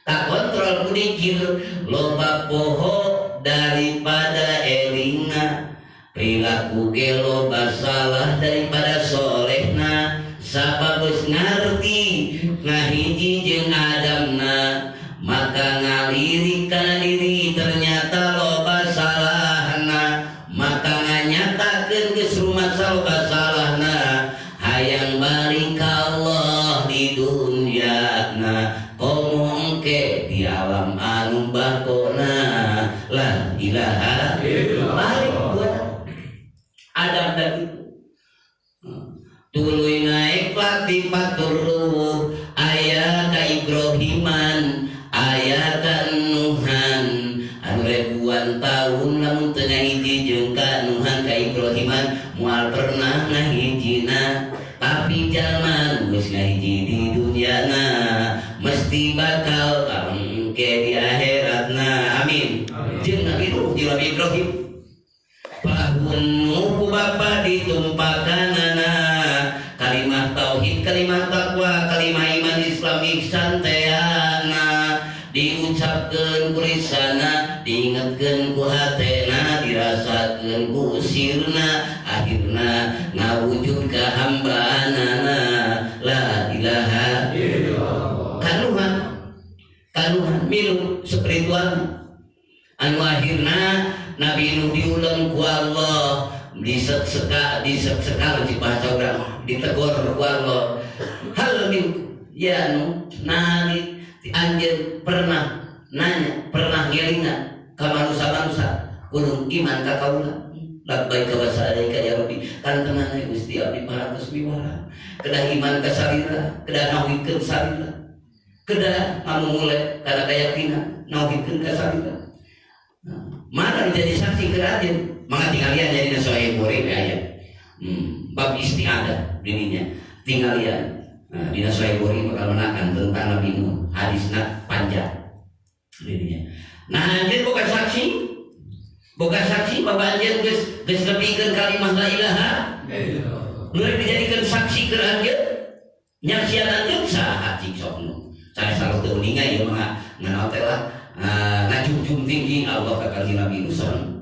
kakontrol kunikir loba poho daripada elinga perilaku ge loba salah daripada solehna sababus ngarti ngahiji jeung adamna maka ngalirik kana diri ternyata loba salahna maka nganyatakeun geus rumasa loba salahna hayang balik ka Allah di dunyana komo engke di alam anu bakona la ilaha illallah balik buat Adam dan itu tuluy naik latifatur ruh aya ka Ibrahiman aya ka Nuhan anu ribuan tahun lamun teu ngahiji jeung ka Nuhan ka Ibrahiman moal pernah ngahijina tapi jalma geus ngahiji di dunyana mesti bakal engke di akhiratna amin jeung Nabi Nuh jeung Nabi Ibrahim Pahun ku bapa ditumpakanana kalimah tauhid kalimah takwa kalimah iman Islam ihsan teana diucapkeun ku lisanna diingetkeun ku hatena dirasakeun ku sirna akhirna ngawujud ka hambaanana la ilaha illallah kanuhan milu spiritual anu akhirna Nabi Nuh diulang ku Allah diseksekal di bahasa urang ditegur ku Allah hal min ya Nuh nari anjeun pernah nanya pernah ngelingan ka manusia kudu iman ka kaula labbaik wa sa'alaika ya rabbi tantenana Gusti abdi parantos miwara kedah iman ka sarira kedah nauhikeun sarira kedah mamulai kana keyakinan nauhikeun ka sarira mana menjadi saksi kerajaan maka tinggalin jadi nasoai bori ayat bab istiadah dirinya tinggalin di nasoai bori bakal menakan tentang Nabi Nuh hadisna panjang dirinya nah anjir bukan saksi bapak anjir geus lebihkeun kalimah la ilaha mulai dijadikan saksi kerajaan nyaksian anjir saha cik soknu saya selalu teuninga ieu mah nganaot teh lah ngajunjung tinggi Allah ka kanjeng Nabi Nuh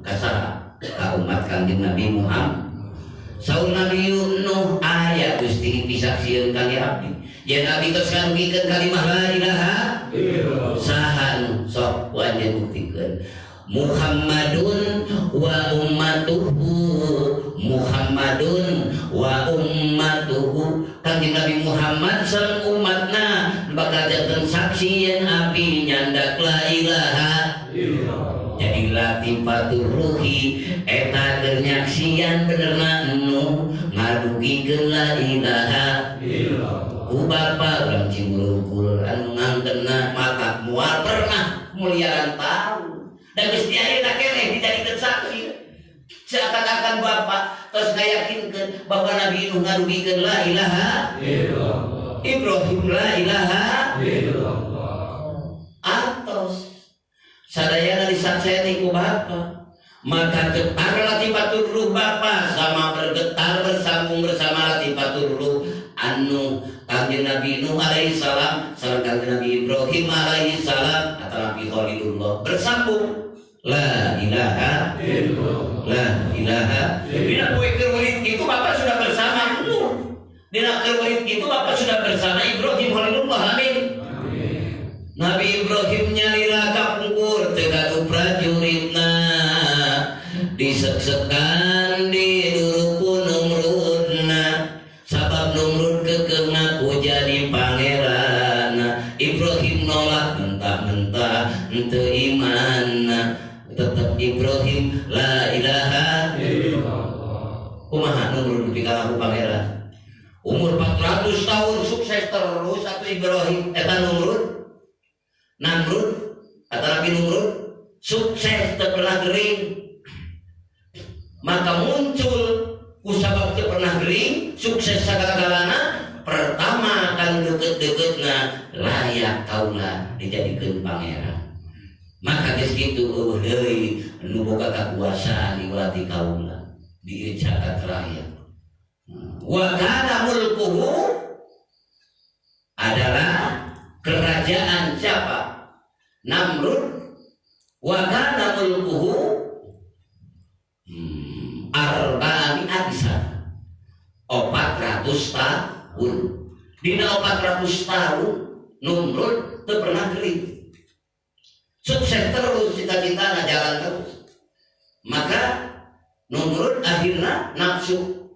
kasara ka umat kanjeng Nabi Muhammad saur Nabi Nuh aya Gusti pisaksieun kangge abdi yen abdi tos ngarugikeun kalimah la ilaha illallah saha nu sok wajib buktikeun Muhammadun wa ummatuhu kanjeng Nabi Muhammad sareng umatna bakal janten saksi yen abdi nyandak la ilaha illallah jadi latifatur ruhi eta keur nyaksian benerna nu ngarugikeun la ilaha illallah ku bapa urang cimurungkul anu ngangkenna mata moal pernah muliaan tahu dan Gusti ayeuna keneh dijadikeun saksi seakan-akan bapak terus ngayakinkeun bahwa Nabi Nuh ngarugikeun la ilaha illallah Ibrahim la ilaha illallah atos sadayana disakseni ku bapa maka getar latifatur ruh bapa sama bergetar bersambung bersama latifatur ruh anu kanjeng Nabi Nuh alaihi salam sareng kanjeng Nabi Ibrahim alaihi salam atau Nabi Khalilullah bersambung la ilaha illallah la ilaha dina keur murid itu bapak sudah bersama Nuh dina keur murid itu bapak sudah bersama Ibrahim Khalilullah amin Nabi Ibrahim nyalira kapungkur teu gaduh prajuritna diseksekan di duruku Numrudna sabab Numrud kekeh ngaku jadi pangeran Ibrahim nolak mentah-mentah teu iman tetap Ibrahim la ilaha illallah kumaha Numrud dipikir aku pangeran umur 400 tahun sukses terus satu Ibrahim eta Namrud atau Nabi Numrud sukses teu pernah gering maka muncul kusabab teu pernah gering sukses sagala-galana pertama kan deket-deketna layak kaula dijadikeun pangeran maka geus kitu deui nu boga kakuasaan iwati kaula di jagat raya wa kana mulkuhu adalah kerajaan siapa Namrud wa kana mulkuhu arba'ami abisa 400 tahun. Dina 400 tahun Namrud teu pernah gering. Sukses terus cita-cita jalan terus. Maka Namrud akhirna nafsu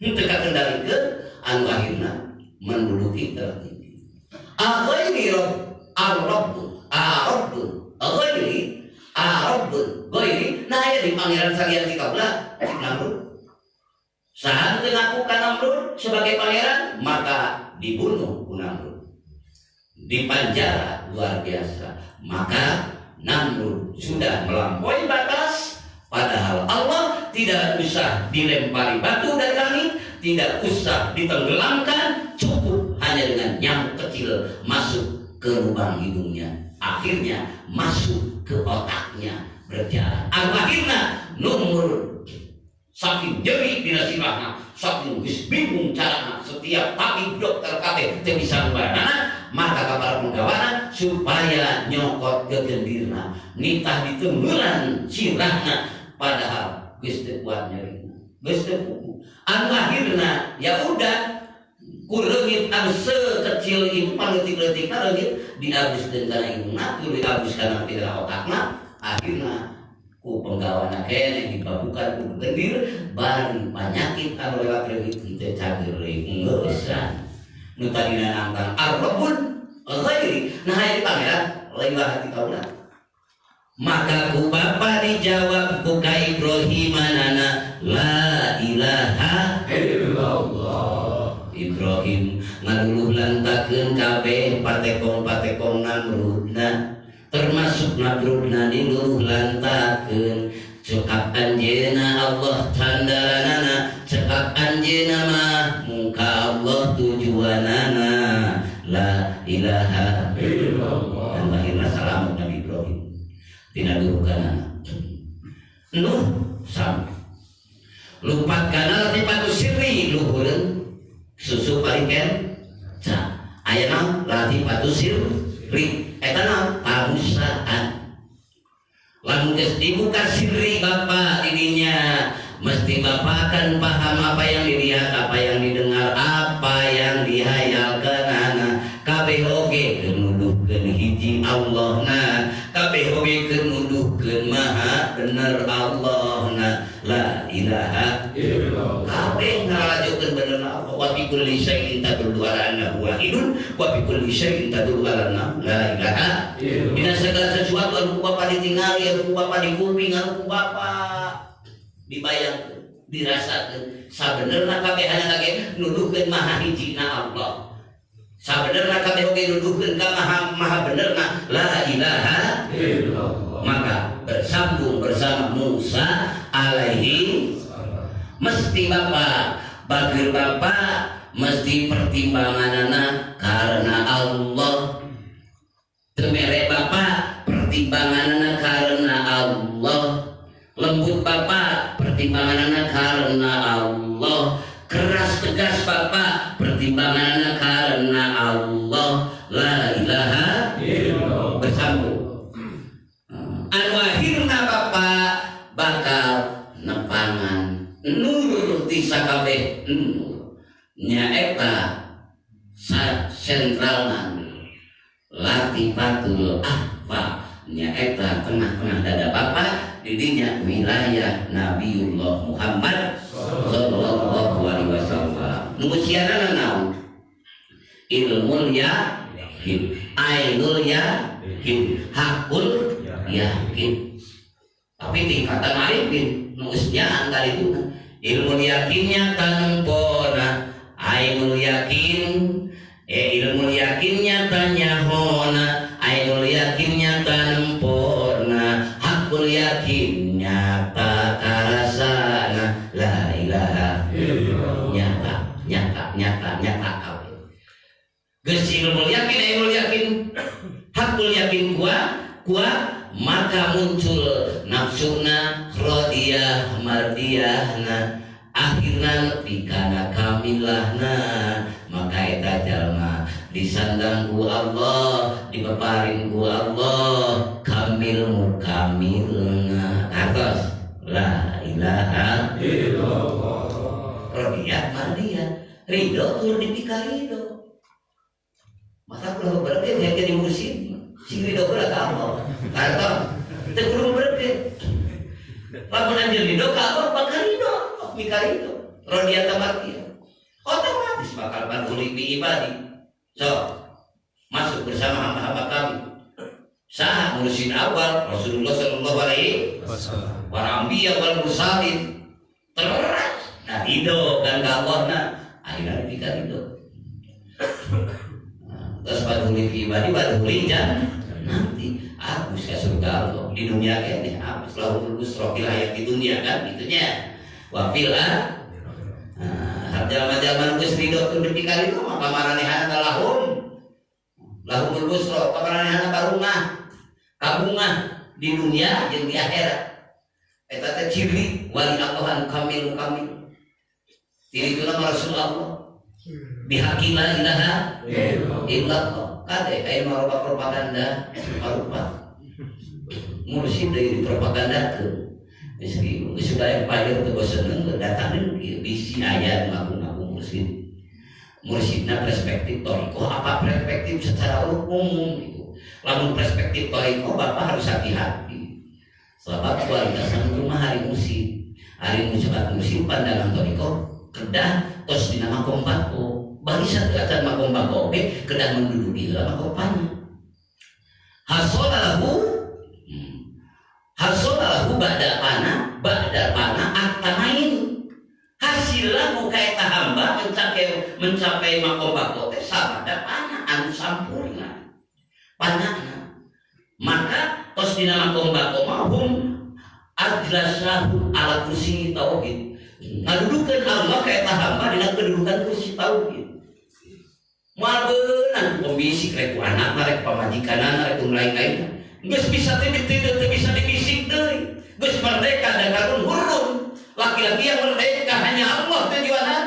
teu kakendalikeun anu akhirna menduduki tertinggi. Aghairi Rabbul ghairi nah aya di pangeran salian di kaula Namrud. Saat mengakukan Namrud sebagai pangeran maka dibunuh Namrud, dipanjara luar biasa. Maka Namrud sudah melampaui batas, padahal Allah tidak usah dilempari batu dari langit, tidak usah ditenggelamkan, cukup hanya dengan nyamuk kecil masuk ke lubang hidungnya, akhirnya masuk ke otaknya berjalan. Akhirnya Namrud saking jeri dina sirahna, saking geus bingung carana, setiap tapi dokter kabeh teu bisa ngubahana, maka kabar penggawana supaya nyokot gegendirna nitah ditenggelan sirahna, padahal geus teu kuat nyerina, geus teu kuku. Akhirna ya udah ku leungit anu sekecil itu paleutik-leutikna leungit diabiskeun kana indungna, tuluy diabis kana pira otakna, akhirna ku penggawana kene dibabukan ku gendir bari penyakit anu lewat leungit teu cager ngeusan. Nu tadina nangtang Ar-Rabbul ghairi nah aya di pangeran lain hati kaula. Maka ku bapa dijawab ku ka Ibrahim anana la ilaha illallah. Ibrahim ngaduluh lantakeun kabeh patekong-patekong Namrudna, termasuk Namrudna diluluh lantakeun. Cekap anjeuna Allah candaranana, cekap anjeuna mah muka Allah tujuanana la ilaha illallah. Dan akhirna salam Nabi Ibrahim tina durukanana Nuh sam lupat kana latifatu sirri luhureun susu pariken ca ayeuna latifatu sirri eta naon pamusaan. Lamun geus dibuka sirri Bapak dirinya mesti Bapak akan paham apa yang dilihat, apa yang didengar, apa yang dihayalkan anak. Kabeh oge kenuduhkeun hiji Allahna, kabeh oge kenuduhkeun maha bener Allahna la ilaha illallah. Kabeh ngalajukeun benerna Allah. Wa fi kulli syai'in tadullu ala annahu wahidun wa fi kulli syai'in tadullu ala annahu la ilaha illallah. Dina segala sesuatu anu Bapak ditingali, anu Bapak dikuping, anu Bapak dibayangkeun, dirasakeun, sabenerna kabeh hanya lagi nuduhkeun maha hijina Allah. Sabenerna kabeh oge nuduhkeun ka maha benerna la ilaha illallah. Maka bersambung bersama Musa alaihi mesti Bapak bageur Bapak mesti pertimbanganana karena Allah. Teu mere Bapak pertimbanganana karena Allah. Lembut Bapak pertimbanganana karena Allah. Keras tegas Bapak pertimbanganana karena Allah la ilaha illallah. Bersambung anu akhirna Bapak bakal nepangan nur ti sakabeh nur nyaeta sentralna latifatul ahfa nyaeta tengah-tengah dada Bapak didinya wilayah Nabiullah Muhammad sallallahu alaihi wasallam. Nu siarana naon? Ilmul yakin, ainul yakin, hakul yakin. Tapi tingkatan arifin nu geus nyaan kali itu ilmul yakinnya tanempona, ainul yakin, ilmul yakinnya tanyahona, ainul yakinnya tanempona, hakul yakin nyata karasana la ilaha illallah. nyata kabeh geus ilmul yakin ainul yakin hakul yakin kuat maka muncul nafsuna radiyah mardiyahna akhirna nepi kana kamilahna. Maka eta jalma disandang ku Allah, dipeparing ku Allah, kamil mukamilna atas la ilaha illallah. Rodiyah mardiyah, ridho tur dipika ridho. Maka kalau berarti dia jadi musim, si ridho berat apa? Karena terkurung berarti. Lamun anjir ridho ka bakal ridho, mika ridho. Rodiyah mardiyah. Otomatis bakal baduli bi ibadi. So, masuk bersama hamba-hamba kami. Sah mursyid awal Rasulullah sallallahu alaihi wasallam. Para anbiya wal mursalin. Teras. Nah, ridho kan Allah akhirnya kita ridho. Terus baduli fi ibadi baduli nanti habis ke surga Allah di dunia ini habis lahul busra fil hayati dunia kan itunya. Wa fil Jalma-jalma geus ridho teu dipikari itu mah pamaranehana lahumul busra pamaranehana barungah kabungah di dunia jeung di akhirat. Eta teh ciri wali Allah anu kamil. Tirikeun Rasulullah bihaqi la ilaha illallah. Kade aya maroba propaganda marupa mursyid deui propagandakeun. Sudah yang paling itu bosan datangin bisi ayat ngaku mursyidna perspektif toriko apa perspektif secara umum gitu. Lamun perspektif toriko bapak harus hati-hati. Sebab kualitas rumah hari musim pandangan toriko kedah tos di nama kompako bagi satu acan makombako oke kedah menduduki dalam makopanya hasolahu ba'da pana atamain hasillah muka eta hamba mencapai makom bako teh sabada pana anu sampurna panana maka tos dina makom bako mahum ajlasahu ala kursi tauhid ngadudukeun Allah ka eta hamba dina kedudukan kursi tauhid moal beunang komisi rek anak rek pamajikanana rek lain-lain geus bisa teu bisa dibisik deui. Geus merdeka dan karun hurun. Laki-laki yang merdeka hanya Allah tujuanan.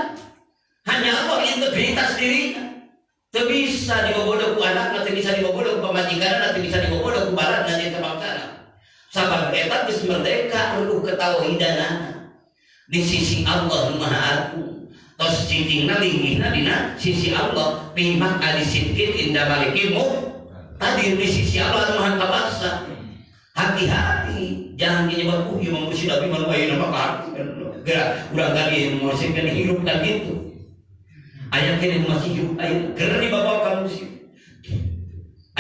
Hanya Allah integritas dirinya. Teu bisa dibobodoh ku anak, teu bisa dibobodoh ku pamajikanna, teu bisa dibobodoh ku barat dan tebangsana. Sabab eta geus merdeka ruh ketauhidanana. Di sisi Allah Maha Agung. Tos cicingna linggihna dina sisi Allah. Pimak alisidkin inda malikimu. Tadi di sisi Allah Maha Kabasa. Hati-hati, jangan dinyebab yang mengursi tapi malu ayo nama kaki gerak udah kali mengursikan hidup kan gitu. Ayah kini masih hidup ayah gerak di bawah kamu sih.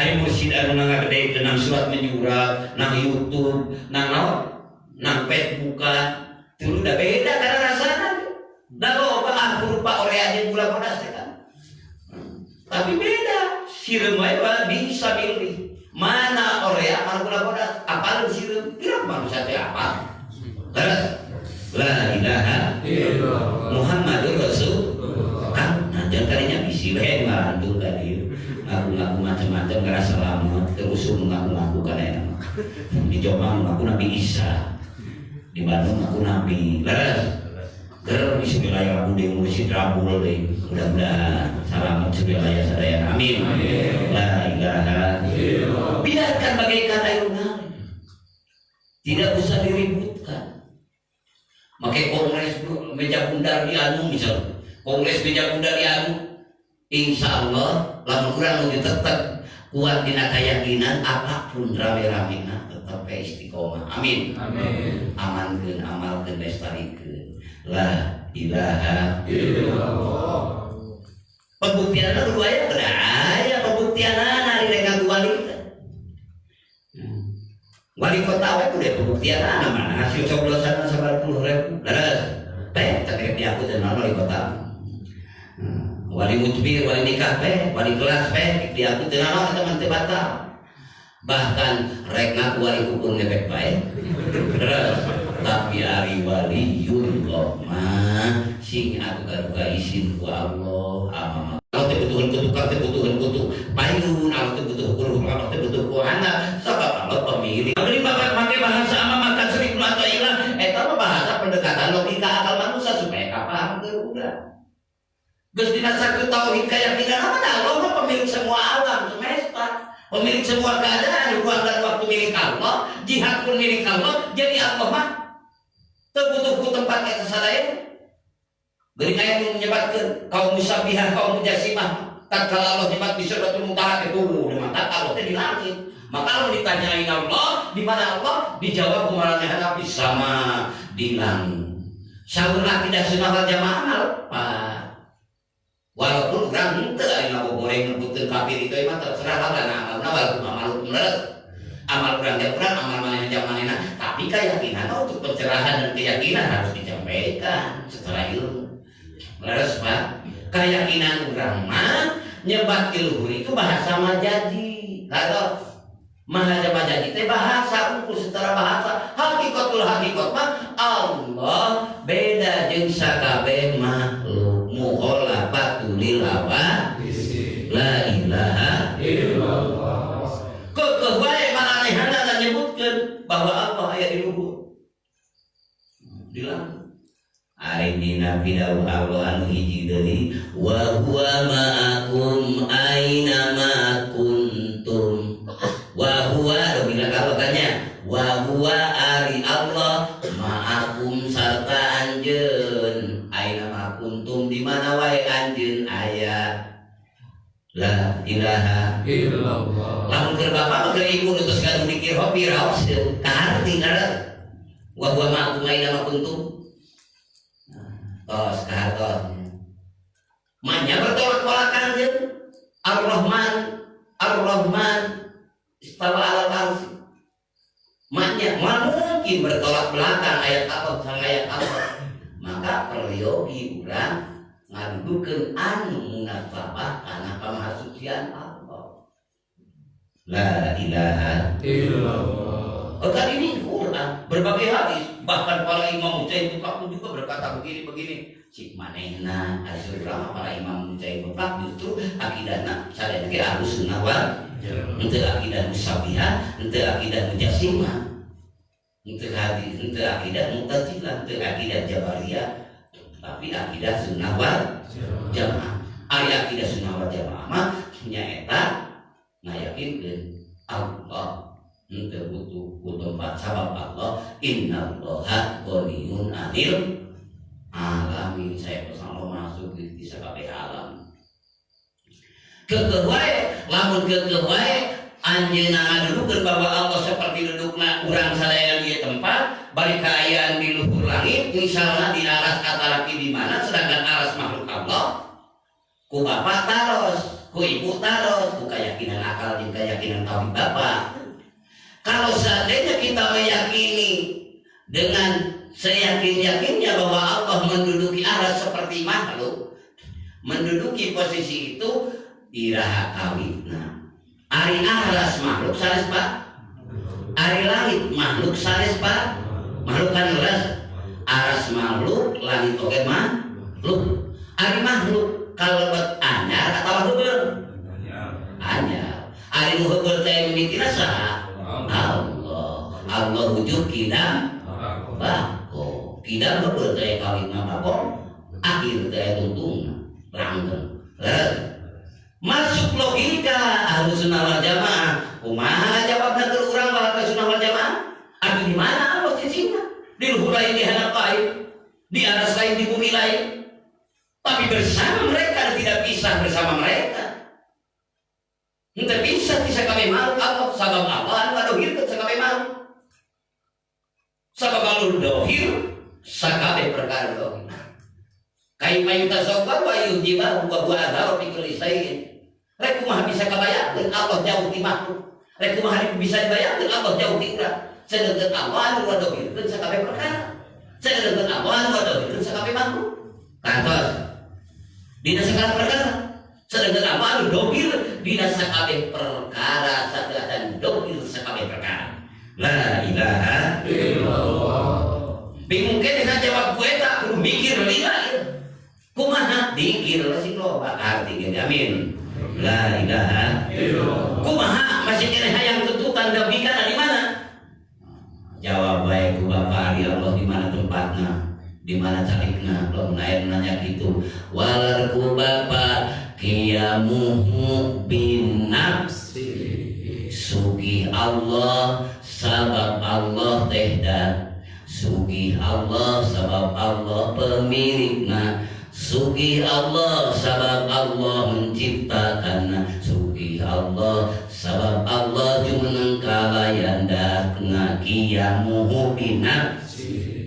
Ayah mursyid anu ngagede tenang surat menyurat, nang YouTube, nang Facebook, itu udah beda karena rasanya. Dan loba berupa oleh aja gula panas kan. Tapi beda. Sireum wae bisa pilih mana orea mana gula bodas apa lu sireum kira manusia teh apa la ilaha illallah Muhammadur Rasul kan jangan kalinya bisi we ngarantu tadi ngaku-ngaku macam-macam gara selamat terus ngaku-ngaku kana di Jombang ngaku Nabi Isa di Bandung ngaku Nabi Ger bismillah Rabu deui mursyid Rabul deui mudah-mudahan salamet wilayah sadaya amin. La ilaha illallah. Biarkan bagaikan air mengalir. Tidak usah diributkan. Makai kongres meja bundar di anu misal. Kongres meja bundar di anu. Insyaallah lamun urang nu tetep kuat dina keyakinan apapun rame-ramena tetep istiqomah. Amin. Amin. Amankeun amalkeun lestarikeun. La ilaha illallah. Pembuktianna kudu aya aya pembuktianna ari rek ngaku wali. Wali kota we kudu pembuktianna mana hasil coblosan 90.000. Leres. Teh tapi aku teh wali kota. Wali mujbir, wali nikah teh, wali kelas teh di aku teh teman teh batal. Bahkan rek ngaku wali hukum ngepek bae. Leres. Tapi ari waliullah mah sing aduga-duga izin ku Allah ama Allah teh butuhan kutu payun Allah teh butuh kuruh Allah teh butuh kuhana sabab Allah pemilih beri make bahasa ama makan seribu atau ilah eta mah bahasa pendekatan logika akal manusia supaya kapaham teu udah Geus dina sakeut tauhid keyakinan apa Allah mah pemilik semua alam semesta, pemilik semua keadaan, ruang dan waktu milik Allah, jihad pun milik Allah. Jadi Allah mah teu butuh ku tempat eta sadaya. Beri aya nu menyebabkeun kaum musabbihah, kaum mujassimah, tatkala Allah nyebat di Suratul Muntaha itu mata Allah teh di langit. Maka kalau ditanyain Allah, di mana Allah? Dijawab kumaha Nabi sama di langit. Saurna tidak sunnah wal jamaah lupa. Walaupun orang henteu aya boleh nyebutkeun kafir itu mah terserah karena amalna walaupun amal bener. Amal urang teh urang, amal maneh jeung manehna, tapi keyakinan untuk pencerahan dan keyakinan harus disampaikan secara ilmu. Leres Pak. Keyakinan urang mah nyebat luhur itu bahasa majazi. Kalau mahaja majazi teh bahasa ukur secara bahasa. Hakikatul hakikat mah Allah beda jeung sakabeh makhluk. Mukhalafatul hawa la ilaha illallah. Kekeh wae maranehanna nyebutkeun bahwa Allah aya di luhur. Di langit. Ari dina pidawuh Allah anu hiji deui wa huwa ma'akum aina ma kuntum. Wa huwa bila kabakannya wa huwa ari Allah ma'akum sarta anjeun aina ma kuntum di mana wae anjeun aya. La ilaha illallah. Lamun keur bapak keur ibu terus kan mikir hobi raos kaharti ngaran wa huwa ma'akum aina ma kuntum. Tos kahaton manya bertolak belakan jeung Ar-Rahman istawa ala arsy. Manya mungkin bertolak belakang ayat apa sang ayat apa. Maka peryogi urang ngadudukeun anu munasabah kana kamahasucian Allah. La ilaha illallah. Tadi ini Quran berbagai hadis, bahkan para imam mujtahid mutlak pun juga berkata begini cik manehna ada surah para imam mujtahid mutlak justru akidahna sadaya ge Ahlus Sunnah wal Jamaah. Henteu akidah musabbihah, henteu akidah mujassimah, henteu akidah mu'tazilah, henteu akidah jabariyah, tapi akidah Sunnah wal Jamaah. Ari akidah Sunnah wal Jamaah mah nyaeta ngayakinkeun Allah henteu butuh ku tempat sabab Allah innallaha ghaniyun 'anil alamin. Saya pesan Allah masuk di sakabeh alam. Kekeh wae lamun kekeh wae anjeunna ngadudukeun bahwa Allah seperti dudukna urang sadaya di tempat bari kaayaan di luhur langit misalna di aras katalaki di mana sedangkan aras makhluk Allah ku bapak taros ku ibu taros ku keyakinan akal jeung keyakinan tauhid bapak. Kalau seandainya kita meyakini dengan seyakin-yakinnya bahwa Allah menduduki aras seperti makhluk, menduduki posisi itu iraha kawitna. Ari aras makhluk sanes Pak, ari langit makhluk sanes Pak. Makhluk kan leres, aras makhluk, langit oge makhluk. Ari makhluk kalebet anyar atawa heubeul? Anyar. Ari nu heubeul teh mimitina saha? Allah wujud kidam bako kidam betul saya kawin nama bako akhir saya tuntung langgeng masuk logika Ahlus Sunnah wal Jamaah. Kumaha jawabna keur urang bahwa Sunnah wal Jamaah adu di mana Allah cicingna di luhur lain di hadap lain di atas lain di bumi lain tapi bersama mereka tidak pisah bersama mereka. Henteu bisa kami makhluk Allah sabab Allah anu ngadohirkeun sakabeh makhluk. Sabab alur dohir sakabeh perkara dohir. Kaifa yutasawwar wa yujiba wa huwa adharu fi kulli syai'in. Rek kumaha bisa kabayangkeun Allah jauh ti makhluk. Rek kumaha bisa dibayangkeun Allah jauh ti urang. Sedengkeun Allah anu ngadohirkeun sakabeh perkara. Sedengkeun Allah anu ngadohirkeun sakabeh makhluk. Kantos. Dina sakabeh perkara. Sedangkan apa anu dohir dina sakabeh perkara sateatan dohir sakabeh perkara. La ilaha illallah. Bingung kene jawab ku eta kudu mikir lila. Kumaha dikir sing loba arti ge amin. La ilaha illallah. Kumaha masih kene hayang tuntutan dabikan di mana? Jawab bae ku Bapak ari Allah di mana tempatna? di mana calikna lamun aya nanya kitu walarku bapa qiyamuhu bin nafsi sugih Allah sabab Allah teh dan sugih Allah sabab Allah pemilikna sugih Allah sabab Allah menciptakanna sugih Allah sabab Allah jumeneng kalayandakna qiyamuhu bin nafsi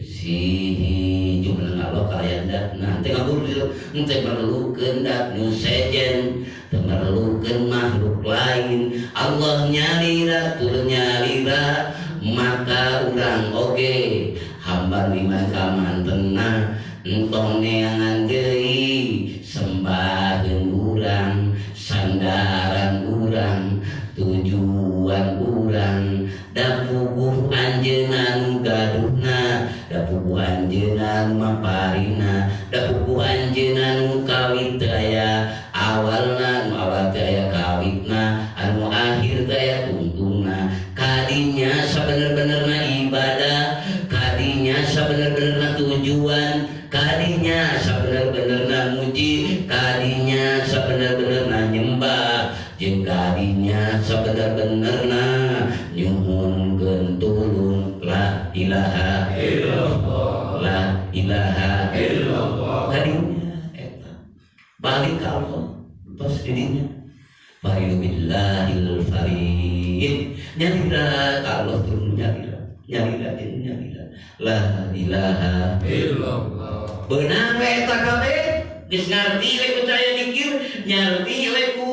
jumeneng Allah kalayandakna teh ngabur teh merlukeun dak nu sejen teu merlukeun makhluk lain Allah nyalira tur nyalira maka urang oge hamba iman kamantenna entong neangan deui sembaheun urang sandaran urang tujuan urang da puguh anjeunna nu gaduhna da puguh anjeunna nu maparina da puguh anjeunna nu kawit teu aya awalna nu awal teu aya kawitna anu akhir teu aya tungtungna kadinya sabener-benerna ibadah kadinya sabener-benerna tujuan kadinya sabener-benerna muji kadinya sabener-benerna nyembah jeung kadinya sabener-benerna nyuhunkeun tulung la ilaha illallah la ilaha illallah kadinya eta balik ka Allah tos didinya faridu billahil farid nyalira ka Allah turun nyalira la ilaha illallah beunang we eta kabeh geus ngarti we ku cahaya zikir nyarti we ku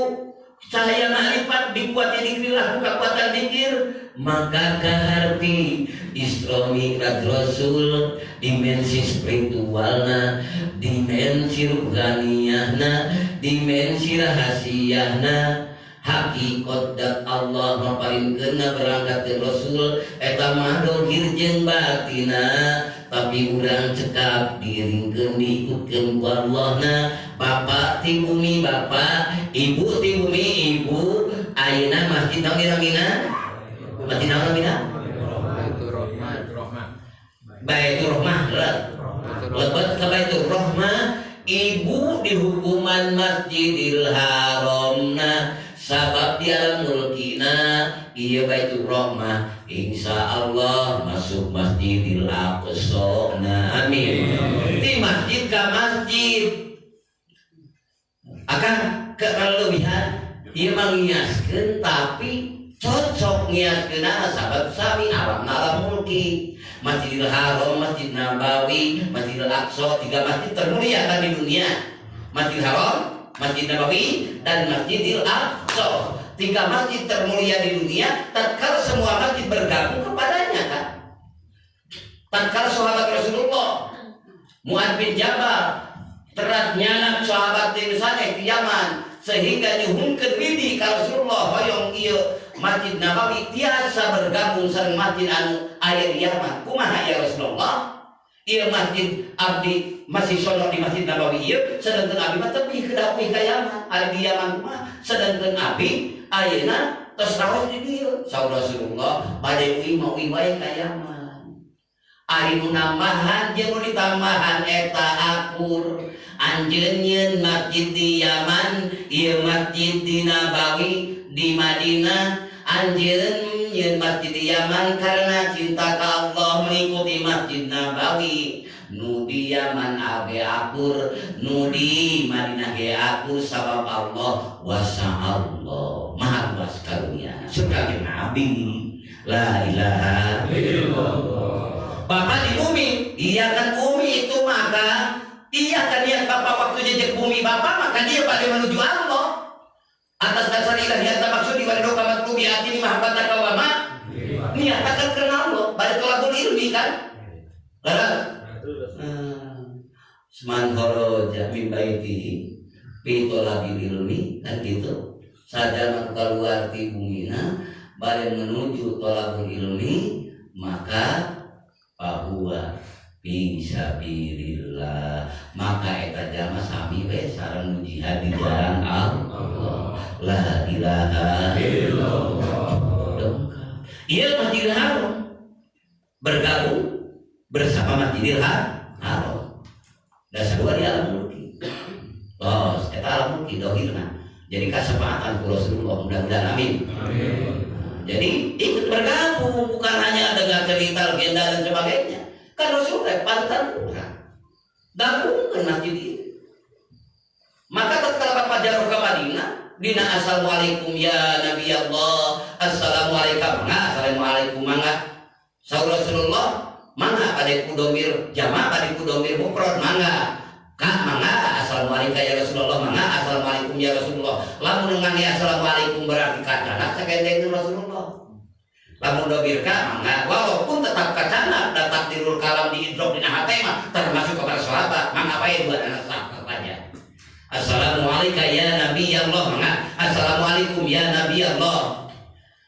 cahaya ma'rifat dikuati zikrillah ku kakuatan zikir maka kaharti Isra Mi'raj Rasul dimensi spiritualna dimensi ruhaniyahna dimensi rahasiahna hakikat dat Allah maparinkeun berangkat ke Rasul eta mah dohir jeung batina tapi urang cekap diringkeun diikutkeun ku Allahna bapak ti bumi bapak ibu ti bumi ibu ayeuna masjid naon diramina masjid naon diramina Baitur Rahmah lebet ka Baitur Rahmah ibu di hukuman Masjidil Haramna sabab di alam mulkina iya Baitur Rahmah insyaallah masuk Masjidil Aqsa na amin di masjid ka masjid akan kelebihan ieu mangiaskeun tapi cocok ngiaskeunana sabab sami alam mulki Masjidil Haram, Masjid Nabawi, Masjidil Aqsa, 3 masjid termulia kan di dunia. Masjidil Haram, Masjid Nabawi, dan Masjidil Aqsa. 3 masjid termulia di dunia. Tatkala semua masjid bergabung kepadanya kan. Tatkala sahabat Rasulullah, Mu'adz bin Jabal, teratnya sahabat di sana di Yaman, sehingga nyuhunkeun widi ka Rasulullah hoyong ieu Masjid Nabawi tiasa bergabung sareng masjid anu aya di Yaman. Kumaha ya Rasulullah? Ieu masjid abdi masih sono di Masjid Nabawi ieu sedangkan abdi mah teu kedawi ka Yaman. Ari di Yaman mah sedangkan abdi ayeuna tos raos di dieu. Saur Rasulullah bade uwi wae ka Yaman. Ari nu nambahan jeung nu ditambahan eta akur anjeun nyeun masjid di Yaman, ieu masjid di Nabawi di Madinah anjeun nyeun masjid di Yaman karena cinta ka Allah mengikuti Masjid Nabawi nu di Yaman age akur nu di Madinah ge akur sabab Allah wasa'allah maha luas karunia surga jeung nabi la ilaha illallah Bapak di bumi iya kan bumi itu maka iya kan niat Bapak waktu jejak bumi Bapak maka dia pada menuju Allah atas dasar ilahiyat maksud diwarido kamat kubiati mahabbat takawama niat akan kenal Allah pada tolabul ilmi kan seman kharaja min baitihi fi tolabil ilmi kan gitu saja maka keluar di bumina bari menuju tolabul ilmi maka bahwa fisabilillah maka eta jalma sami we sareng jihad di jalan Allah la ilaha illallah ieu Masjidil Haram bergabung bersama Masjidil Haram dan kedua di alam mulki. Tos eta alam mulki dohirna jadi kasafaatan ku Rasulullah, mudah-mudahan amin. Jadi ikut bergabung, bukan hanya dengan cerita legenda dan sebagainya. Kan Rasulullah pantan kurang gabungkan masjid ini. Maka tatkala Bapak jaruh ke Madinah, dina assalamualaikum ya Nabi Allah, assalamualaikum mangga, assalamualaikum mangga. Saur Rasulullah mangga pada kudomir jama, pada kudomir mufrad mangga. Kak mangga, assalamualaikum ya Rasulullah mangga, assalamualaikum ya Rasulullah. Lamun ngani assalamualaikum berarti kacana sakendeng Rasulullah. Lamun domir ka mangga, walaupun tetap kacana dan takdirul kalam diidrok dina hate mah termasuk kepada sahabat, mangga bae buat anak sahabat aja. Assalamualaikum ya Nabi Allah mangga, assalamualaikum ya Nabi Allah.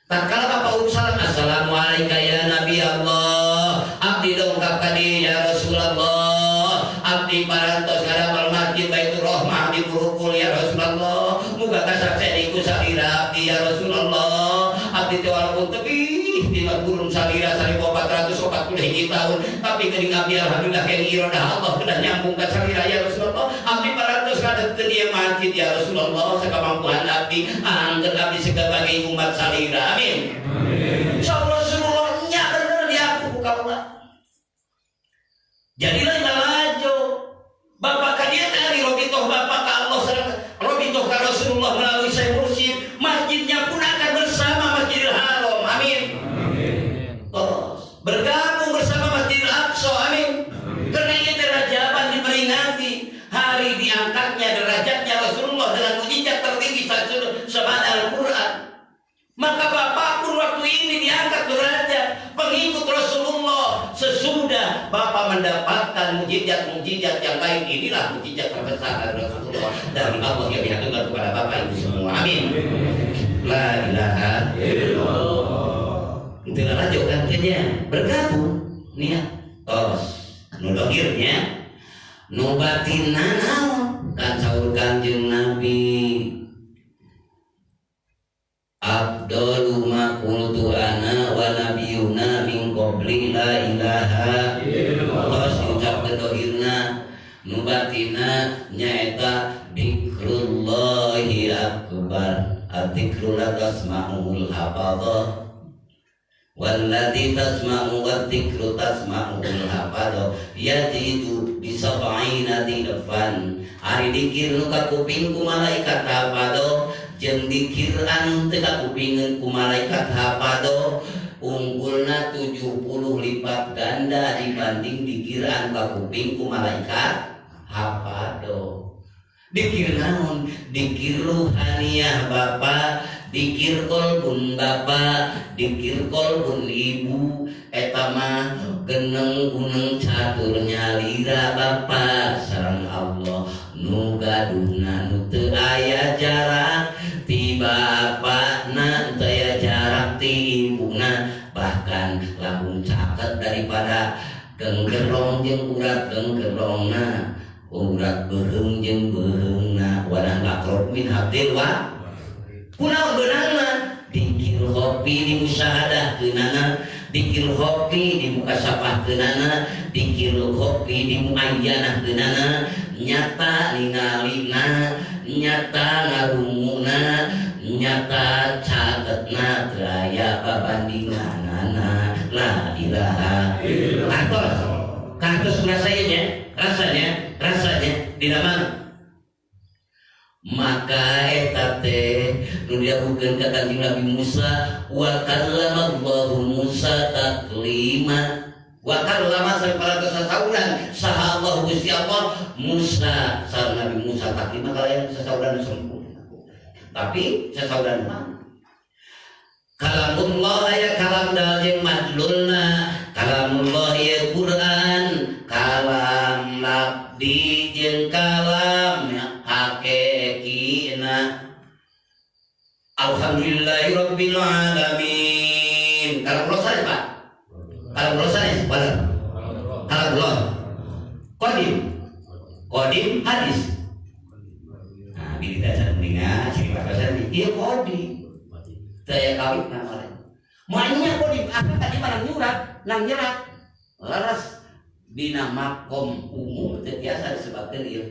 Tatkala Bapak urusan assalamualaikum ya Nabi Allah, abdi dongkap ka ya Rasulullah, abdi parantos ngadamel masjid Baitur Rahmah di Burukul ya Rasulullah, muga kasaksen iku salira abdi ya Rasulullah, abdi teh walaupun tebih di burung salira 1441 tahun, tapi geuning abdi alhamdulillah yang irodah Allah kedah nyambung ka salira ya Rasulullah, abdi parantos ngadeukeun ieu masjid ya Rasulullah, sakamampuan abdi anggeun abdi sebagai umat salira. Amin. Insyaallah Rasulullah nya bener di aku kaula. Jadilah maju. Bapak ka dia tadi robitoh bapak ka Allah sareng robitoh ka Rasulullah melalui Syekh Mursyid, masjidnya pun akan bersama Masjidil Haram. Amin. Terus bergabung bersama Masjidil Aqsa. Amin. Karena ini derajaban diperingati hari diangkatnya derajatnya Rasulullah dengan mujizat tertinggi sebagai Al-Quran. Maka Bapak pun waktu ini diangkat derajat pengikut Rasulullah sesudah Bapak mendapatkan mujizat-mujizat yang lain. Inilah mujizat terbesar dari Rasulullah dari Allah yang dihaturkan kepada Bapak Ibu semua. Amin. La ilaha illallah. Itulah lanjut kan bergabung nih ya. Tos nu dohirnya nu batinna naon kan saur Kanjeng Nabi. Abdul ma qultu ana wa nabiyuna min qabli la ilaha illallah. Ucap dohirna nu batina nyaeta dzikrullahi akbar. Adzikru la tasma'ul hafadhah wallati tasma'u wadzikru tasma'ul hafadhah yazidu bisab'ina dilfan. Ari dikir nu ka kuping ku malaikat hafadhah jeung dikir anu teu kapupingeun ku malaikat hafadho unggulna 70 lipat ganda dibanding dikir anu kapuping ku malaikat hafadho. Dikir naon? Dikir ruhaniyah Bapak, dikir kolbun Bapak, dikir kolbun Ibu, eta mah geneng guneng catur nyalira Bapak sareng Allah nu gaduhna nu teu aya jarak ti bapakna teu aya jarak ti ibuna, bahkan lamun caket daripada genggerong jeung urat genggerongna, urat beuheung jeung beuheungna, wadah lakrok min hatil wa kunaon beunangna dikir kopi di musyahadah-keunana, dikir kopi di mukasafah-keunana, dikir kopi di muayyanah-keunana, nyata ningalina, nyata ngarunguna, nyata cagetna teu aya babandinganana. La ilaha illallah. Kantos rasanya di mana? Maka eta teh nu diabukeun ka Kanjeng Nabi Musa, wa kallamallahu Musa taklima. Wa kallama sampara sasauran saha Allah Gusti Allah Musa sareng Nabi Musa taklima kalayan sasauran sempurna. Tapi sasauran mana? Kalamullah ya kalam daljeung madlulna, kalamullah ya Quran, kalam labdi jeung kalam hakikina. Alhamdulillahirabbil alamin. Kalamullah sanes Pak. Kalamullah sanes bener. Kalamullah qadim hadis. Nah, bila kita mendengar cerita pasal ini, dia qadim. Saya kawin nama lain. Mainnya qadim apa tadi nang nyurat, nang nyerat. Laras dina makom umum biasa disebutkan ieu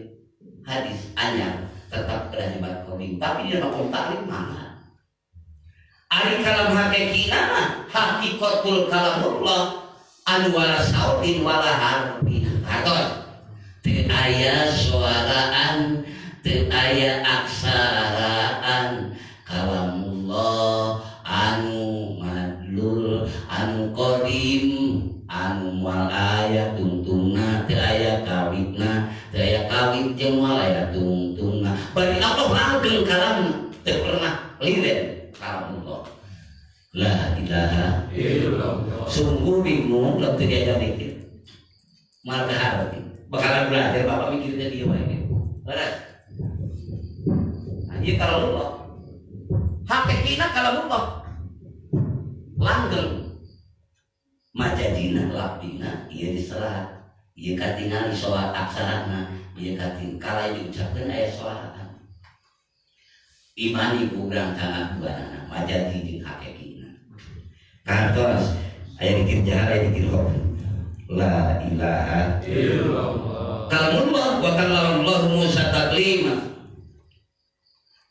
hadis anyar tetap berani makom tapi dina makom taklim mana ari kalam hakikina mah hakikatul kalamullah anu wala sautin wala harfi atos teu aya suaraan teu aya aksaraan kalamullah anu madlul anu qadim anu moal aya tungtungna teu aya kawitna teu aya kawit jeung moal aya tungtungna bari Allah langgeng kalam teu pernah liren kalamullah la ilaha illallah sungguh bingung lamun teu diajar mikir moal kaharti bakalan belajar bapak mikirnya dia wae gitu beres ieu kalamullah hakikina kalamullah langgeng majadina labdina ieu diserat ieu katingali soal aksarana ieu kating kala diucapkeun aya soalan imani kurang kana duana majadi jeung hakikina kantos aya dikir jahat aya dikir hok la ilaha illallah kalamullah wa kallamullah Musa taklima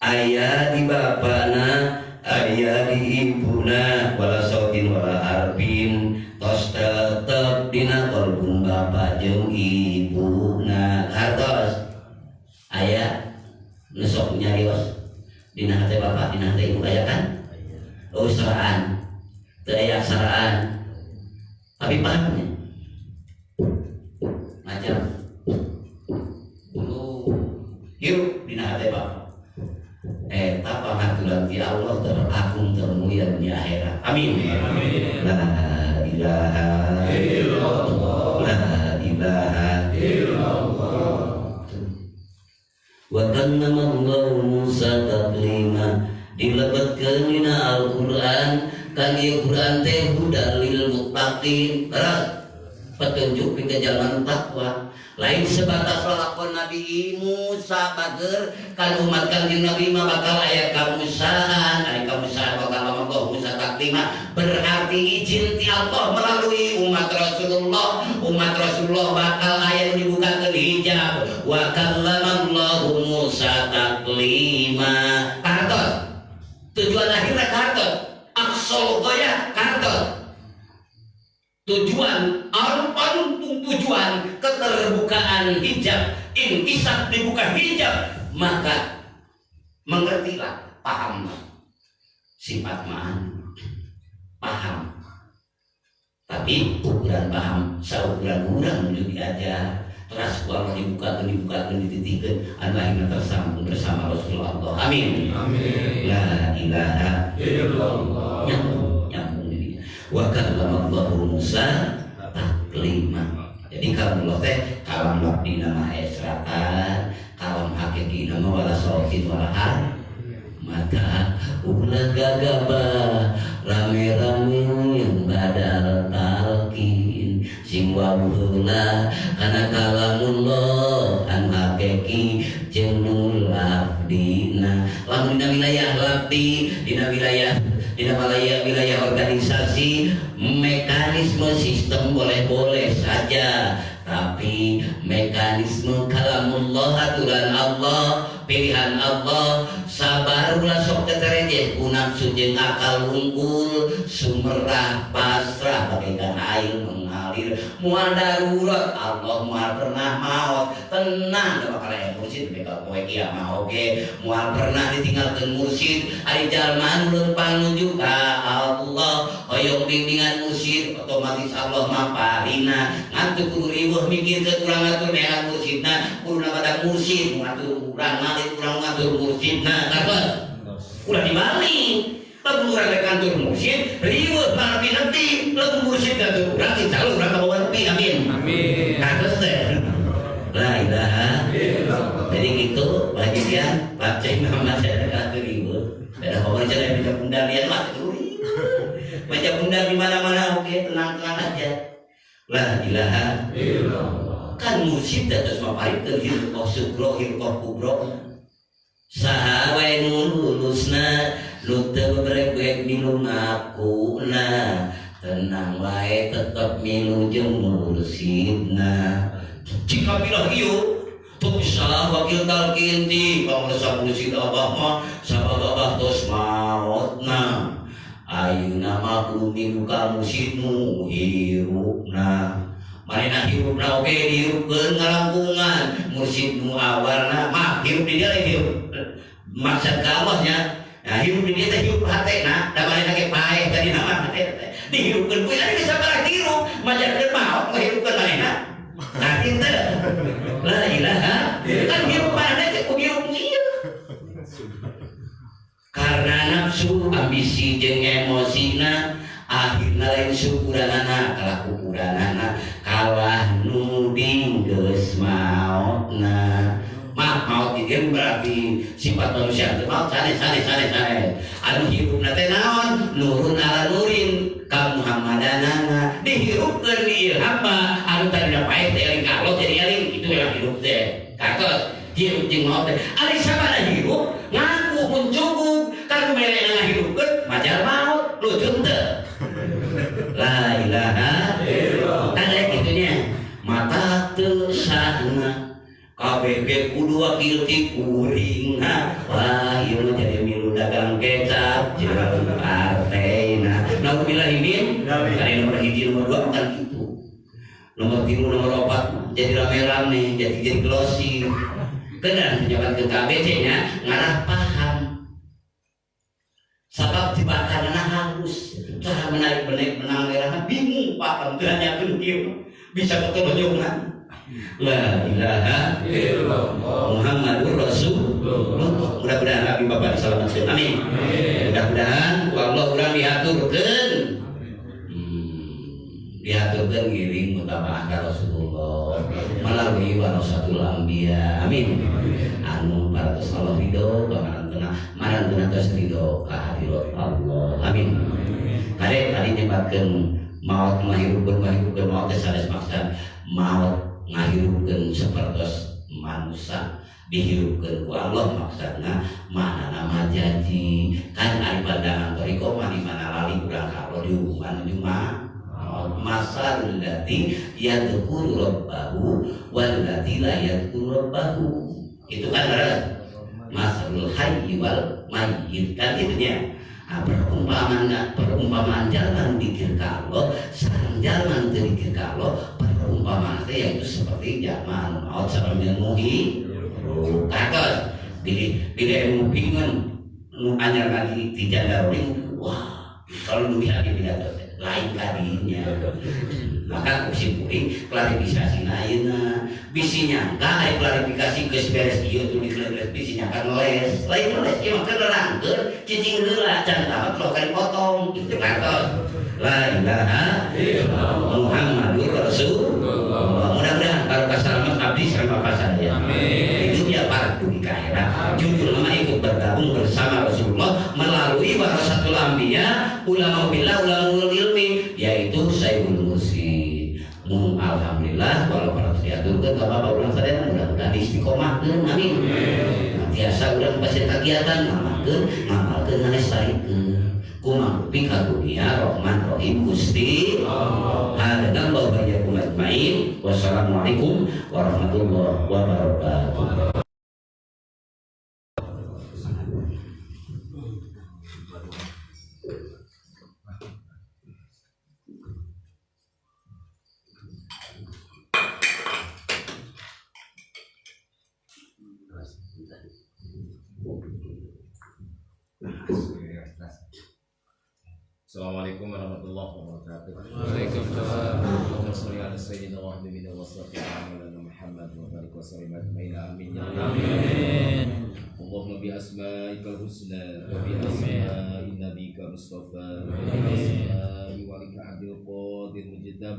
aya di bapana aya di ibuna wala sautin wala harfin tos tetep dina qalbun bapa jeung ibuna hartos aya nu sok nyarios dina hate bapa dina hate ibu aya kan usraan teu aya aksaraan tapi pahamnya macam dulu hirup dina hate bapa pangaturan ti Allah teragung termulia dunia akhirat amin amin la ilaha illallah la ilaha illallah wa kallama Allah Musa taklima dilebetkeun dina Al-Qur'an kan ieu Qur'an teh hudal lil muttaqin petunjuk pikeun jalan takwa lain sebatas lalakon Nabi Musa bager kan umat kanjeng Nabi mah bakal aya kamusaan ari kamusaan bakal Allah Musa taklima berarti izin ti Allah melalui umat Rasulullah bakal aya dibukakeun hijab wa kallamallahu Musa taklima kartos tujuan akhirnya kartos aqsal ghayah kartos tujuan tujuan keterbukaan hijab inkisah dibuka hijab maka mengertilah paham sifat ma'an paham tapi ukuran paham saukuran urang menuju diajar terus Allah dibukakan dititikeun anu akhirna tersambung bersama Rasulullah Allah amin amin la ilaha illallah nyambung ini wa kallamallahu Musa taklima jadi kalamullah teh kalam labdina mah esratan kalam hakikina mah wala sautin wala har maka ulah gagabah rame-rame yang badal talqin sing wabula kana kalamullah an hakiki jeung labdina lamun dina wilayah labdi dina wilayah organisasi mekanisme sistem boleh-boleh saja tapi mekanisme kalamullah aturan Allah pilihan Allah sabarulah sok teterejeh nafsu jeung akal unggul sumerah pasrah bagaikan air mengalir mual darurat Allah mual pernah maut tenang da bakal aya mursyid bekal poe kiamah oge mual pernah ditinggalkeun mursyid ari jalma anu leumpang nuju ka Allah hoyong bimbingan mursyid otomatis Allah mah parina ngantu kudu riweuh mikirkeun urang ngatur neangan mursyidna kudu badak mursyid ngatur urang ngalih urang ngatur mursyidna kapan ulah dibalik lamun urang rek kantor mursyid riweuh para pinanti lamun mursyid kantor urang insyaallah urang kabawa nepi amin amin kados teh la ilaha illallah jadi gitu bagi dia baca Muhammad saya riweuh beda kabar cara baca bundar lian mah teu baca bundar di mana-mana oke tenang-tenang aja la ilaha illallah kan mursyid terus maparikeun hilqah sugro hilqah kubro saha wae nu lulusna nu teu bebrek-brek minum akuna tenang wae tetep milu jeung mursidna. Jika pilih ieu tuh bisa wakil talqin ti pangresa mursid abah mah sabab abah tos maotna. Ayeuna maklumi muka mursidnu hirupna. Manehna hirupna oge dihirupkeun ngalangkungan mursidnu awalna mah hirup di dia hirup maksud ka Allah nya. Nah hirup di dia teh hirup hatena da manehna ge paeh tadi nama hate dihirupkeun kuy ari sabaraha hirup majarkeun maot ngahirupkeun manehna. Nah teu la ilaha kan hirup manehna teh ku hirup ieu. Karena nafsu ambisi jeung emosina akhirna lain syukuranana kalah kukuranana kalah nuding geus maotna. Maut itu berarti sifat manusia itu maut sane anu hirupna teh naon nurun ala nurin ka Muhammadanana dihirupkeun di hamba anu tadina paeh teh eling ka Allah jadi eling itu yang hirup teh kakos hirup jeung maut teh ari sabada hirup ngaku mun cukup kan mere ngahirupkeun majar maut lucu teu la ilaha illallah kan kitunya mata teu sahna KBG kudu wakil ti kuring wah ieu mah jadi milu dagang kecap jeung partena. Nauzubillah min kali nomor 1 nomor 2 bukan gitu. Nomor 3 nomor 4 jadi rame-rame jadi glossy. Kenan pejabat ke KBC nya ngarah paham. Sabab tibakanna halus. Cara menarik benang merah bingung paham teu nyakeun kieu bisa ketelunjungan. La ilaha illallah Muhammadur Rasulullah. Mudah-mudahan Nabi Bapak diselamatkan. Amin. Mudah-mudahan Allah urang diaturkeun. Diaturkeun ngiring mutaba'ah ka Rasulullah melalui warasatul anbiya. Amin. Anu paratos Allah ridho marantuna tos ridho ka hadirat Allah. Amin. Kade tadi nyebatkeun maut mahirupkeun maut teh sanes maksud maut ngahirupkeun sapertos manusia dihirupkeun ku Allah maksudna mana nama janji kan ari pandangan toriko mah di mana lali urang ka Allah dihukuman menuju masalul lati yadhkuru rabbahu wal lati la yadhkuru rabbahu itu kan benar masalul hayy wal mayyit kan itunya. Perumpamaan jalan dikir kalau sareng jalan dikir kalau perumpamaan itu yaitu seperti zaman maut sareng muhi kakos bila ilmu bingung nu anyar lagi di jandaring wah kalau nu bisa tidak lain kadinya maka kusimpuling klarifikasi ayeuna bisi nyangka klarifikasi geus beres ieu tulis bisi nyangka les lain les ieu mah nerangkeun cicing heula can tamat lo kan potong itu kantos la ilaha illallah Muhammadur Rasulullah. Mudah-mudahan barokah selamat abdi sama bapak saya. Amin. Itu dia fardu di akhirat. Jujur nama ikut bergabung bersama Rasulullah melalui warasatul anbiya ulama billah ulama ilmi yaitu Sayyidul Mursid. Alhamdulillah walau para diaturkeun ka bapak urang sadaya mudah-mudahan istiqomahkeun. Amin. Biasa urang pasien kegiatan ngamalkeun ngalestarikeun kumangrupi ka dunia Rahman Rahim Gusti Allah. Hadanallahu wa iyyakum ajmain. Wassalamualaikum warahmatullahi wabarakatuh. Assalamualaikum warahmatullahi wabarakatuh. Waalaikumsalam. Allahumma shalli ala sayyidina wa habibina wa sallallahu Muhammad wa barik wa sallim ajmain. Amin ya rabbal alamin. Allahumma bi asma'ikal husna wa bi asma'i nabiyika mustafa wa bi asma'i walika abdil qadir mujaddab